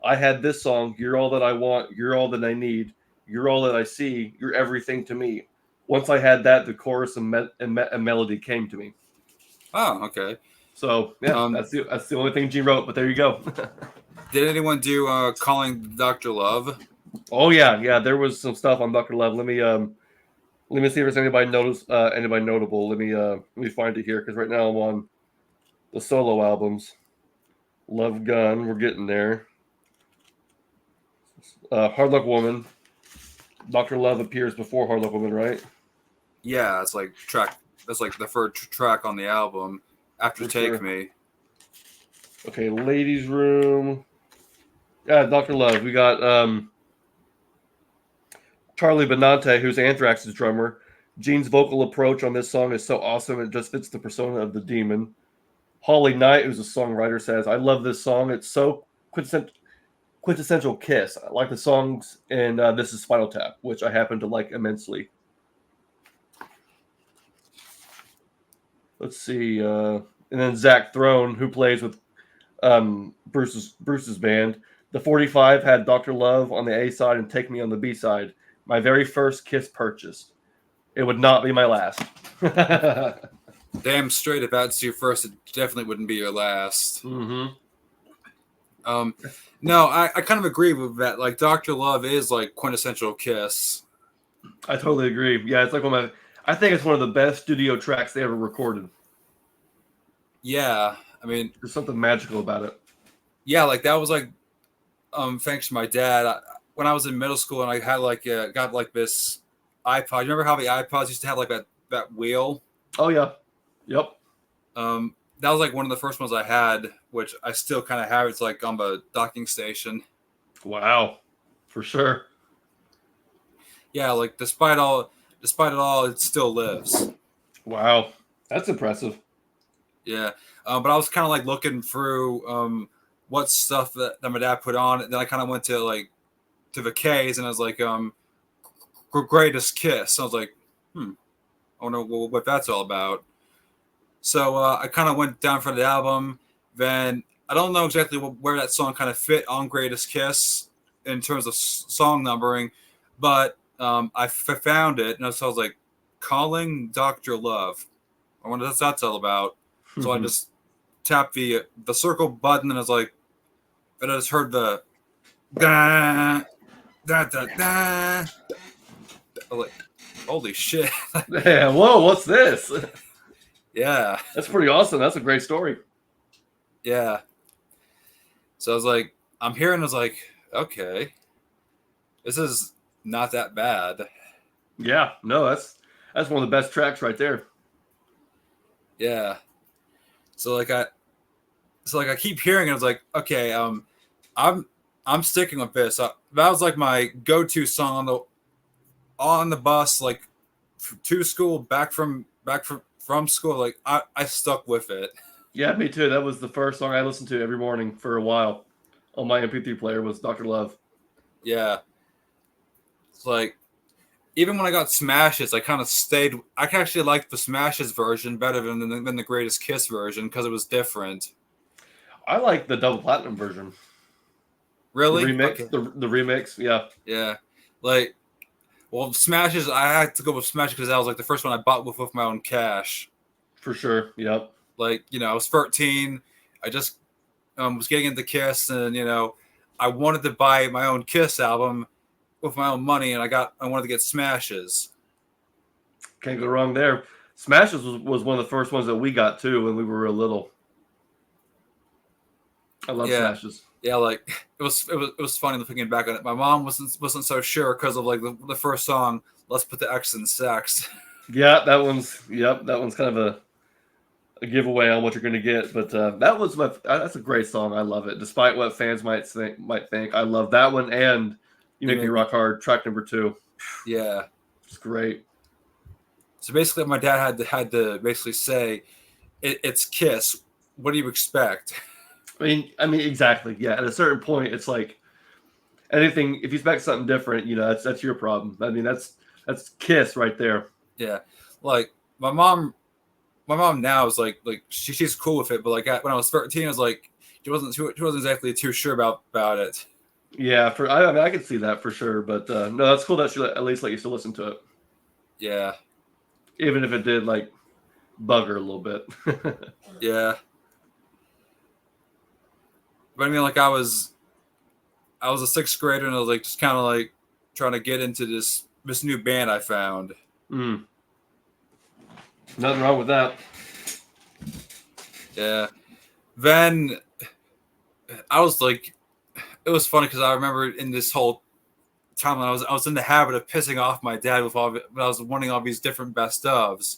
I had this song, You're All That I Want, You're All That I Need, You're All That I See, You're Everything to Me. Once I had that, the chorus and melody came to me." Oh, okay. So, yeah, that's the only thing Gene wrote, but there you go. Did anyone do Calling Dr. Love? Oh, yeah, there was some stuff on Dr. Love. Let me see if there's anybody notable. Let me find it here, because right now I'm on the solo albums. Love Gun, we're getting there. Hard Luck Woman. Dr. Love appears before Hard Luck Woman, right? Yeah, it's like track. That's like the third track on the album after Take Me. Okay, Ladies Room. Yeah, Dr. Love. We got Charlie Benante, who's Anthrax's drummer. Gene's vocal approach on this song is so awesome, it just fits the persona of the demon. Holly Knight, who's a songwriter, says, "I love this song. It's so quintessential Kiss. I like the songs, and this is Spinal Tap, which I happen to like immensely." Let's see. And then Zach Throne, who plays with Bruce's band. The 45 had Dr. Love on the A side and Take Me on the B side. My very first Kiss purchase. It would not be my last. Damn straight, if that's your first, it definitely wouldn't be your last. Mm-hmm. No, I kind of agree with that. Like, Dr. Love is like quintessential Kiss. I totally agree. Yeah, it's like I think it's one of the best studio tracks they ever recorded. Yeah, I mean, there's something magical about it. Yeah, like that was like, thanks to my dad. When I was in middle school and I had got like this iPod. You remember how the iPods used to have like that wheel? Oh yeah, yep. That was like one of the first ones I had, which I still kind of have. It's like on the docking station. Wow, for sure. Yeah, like despite it all, it still lives. Wow, that's impressive. Yeah, but I was kind of like looking through what stuff that my dad put on, and then I kind of went to the K's, and I was like, Greatest Kiss. So I was like, I don't know what that's all about. So I kind of went down for the album. Then I don't know exactly where that song kind of fit on Greatest Kiss. in terms of song numbering, but I found it, and so I was like, "Calling Dr. Love." I wonder what that's all about. So I just tapped the circle button, and I was like, and I just heard the da da da da. I was like, "Holy shit!" Yeah, whoa, what's this? Yeah, That's pretty awesome. That's a great story. yeah. So I was like, I'm hearing. I was like, okay, this is not that bad. Yeah, no, that's one of the best tracks right there. Yeah. So like I keep hearing it. I was like, okay, I'm sticking with this. That was like my go-to song on the bus, like to school, from school. Like I stuck with it. Yeah, me too. That was the first song I listened to every morning for a while on my MP3 player was Dr. Love. Yeah. It's like even when I got Smashes, I kind of stayed. I actually liked the Smashes version better than the Greatest Kiss version because it was different. I like the double platinum version. The Really? remix, Okay. the remix, yeah. Yeah. Like, well, Smashes, I had to go with Smashes because that was like the first one I bought with my own cash. For sure. Yep. Like, I was 13. I just was getting into Kiss, and I wanted to buy my own Kiss album with my own money, and I wanted to get Smashes. Can't go wrong there. Smashes was one of the first ones that we got too when we were real little. I love Yeah. Smashes. Yeah, like it was funny looking back on it. My mom wasn't so sure because of like the first song, "Let's Put the X in Sex." Yeah, that one's kind of a giveaway on what you're going to get. But that's a great song. I love it, despite what fans might think. I love that one, and "You Make Me Rock Hard" track number 2. Yeah, it's great. So basically, my dad had to basically say, "It's Kiss. What do you expect?" I mean, exactly. Yeah, at a certain point, it's like anything. If you expect something different, that's your problem. I mean, that's Kiss right there. Yeah, like my mom now is like she's cool with it, but like when I was 13, I was like she wasn't exactly too sure about it. Yeah, I mean I could see that for sure, but no, that's cool that she at least let you still listen to it. Yeah, even if it did like bug her a little bit. Yeah, but I mean, like I was a 6th grader, and I was like just kind of like trying to get into this new band I found. Nothing wrong with that. Yeah. Then I was like, it was funny because I remember in this whole time when I was in the habit of pissing off my dad when I was wanting all these different best ofs.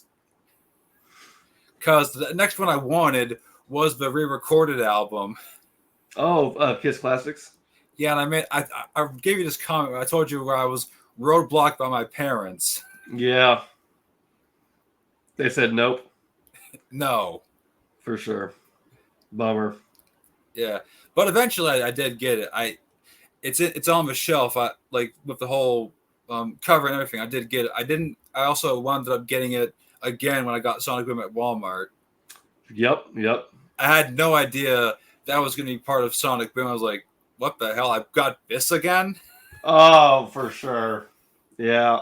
Because the next one I wanted was the re-recorded album. Oh, Kiss Classics. Yeah, and I gave you this comment. I told you where I was roadblocked by my parents. Yeah. They said nope. No. For sure. Bummer. Yeah, but eventually I did get it. It's on the shelf. I like with the whole cover and everything. I did get it. I also wound up getting it again when I got Sonic Boom at Walmart. Yep. I had no idea that was going to be part of Sonic Boom. I was like, what the hell? I've got this again? Oh, for sure. Yeah.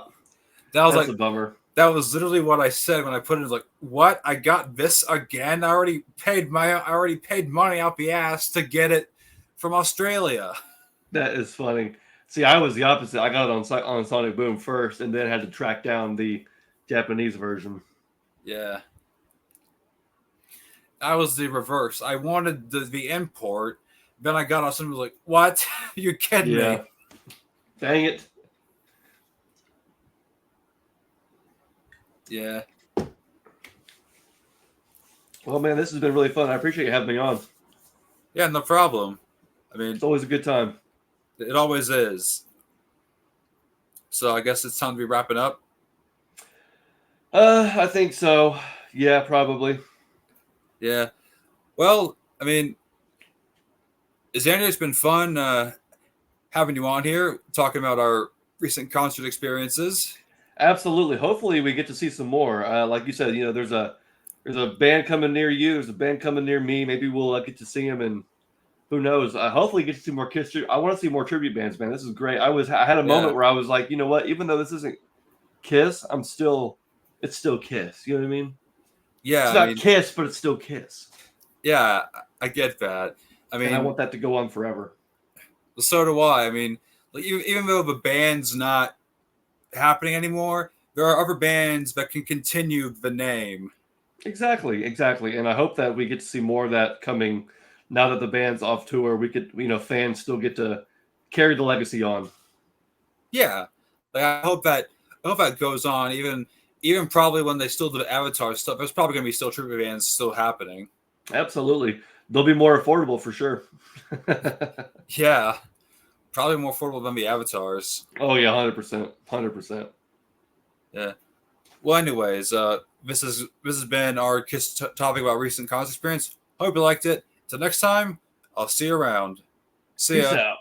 That's like a bummer. That was literally what I said when I put it. Like, what? I got this again? I already paid money out the ass to get it from Australia. That is funny. See, I was the opposite. I got it on Sonic Boom first, and then had to track down the Japanese version. Yeah. I was the reverse. I wanted the import. Then I got off and was like, what? You kidding me? Dang it. Yeah. Well, man, this has been really fun. I appreciate you having me on. Yeah, no problem. I mean, it's always a good time. It always is. So I guess it's time to be wrapping up. I think so. Yeah, probably. Yeah. Well, I mean, Xander, it's been fun having you on here, talking about our recent concert experiences. Absolutely. Hopefully we get to see some more. Like you said, there's a band coming near you. There's a band coming near me. Maybe we'll get to see them in who knows? Hopefully, get to see more Kiss. I want to see more tribute bands, man. This is great. I had a moment where I was like, you know what? Even though this isn't Kiss, it's still Kiss. You know what I mean? Yeah, It's not Kiss, but it's still Kiss. Yeah, I get that. I mean, and I want that to go on forever. So do I. I mean, like, even though the band's not happening anymore, there are other bands that can continue the name. Exactly. And I hope that we get to see more of that coming now that the band's off tour. We could, fans still get to carry the legacy on. Yeah, like I hope that goes on. Even probably when they still do the Avatar stuff, there's probably going to be still tribute bands still happening. Absolutely, they'll be more affordable for sure. Yeah, probably more affordable than the Avatars. Oh yeah, 100%. Yeah. Well, anyways, this has been our Kiss topic about recent concert experience. Hope you liked it. Till next time, I'll see you around. See ya. Peace out.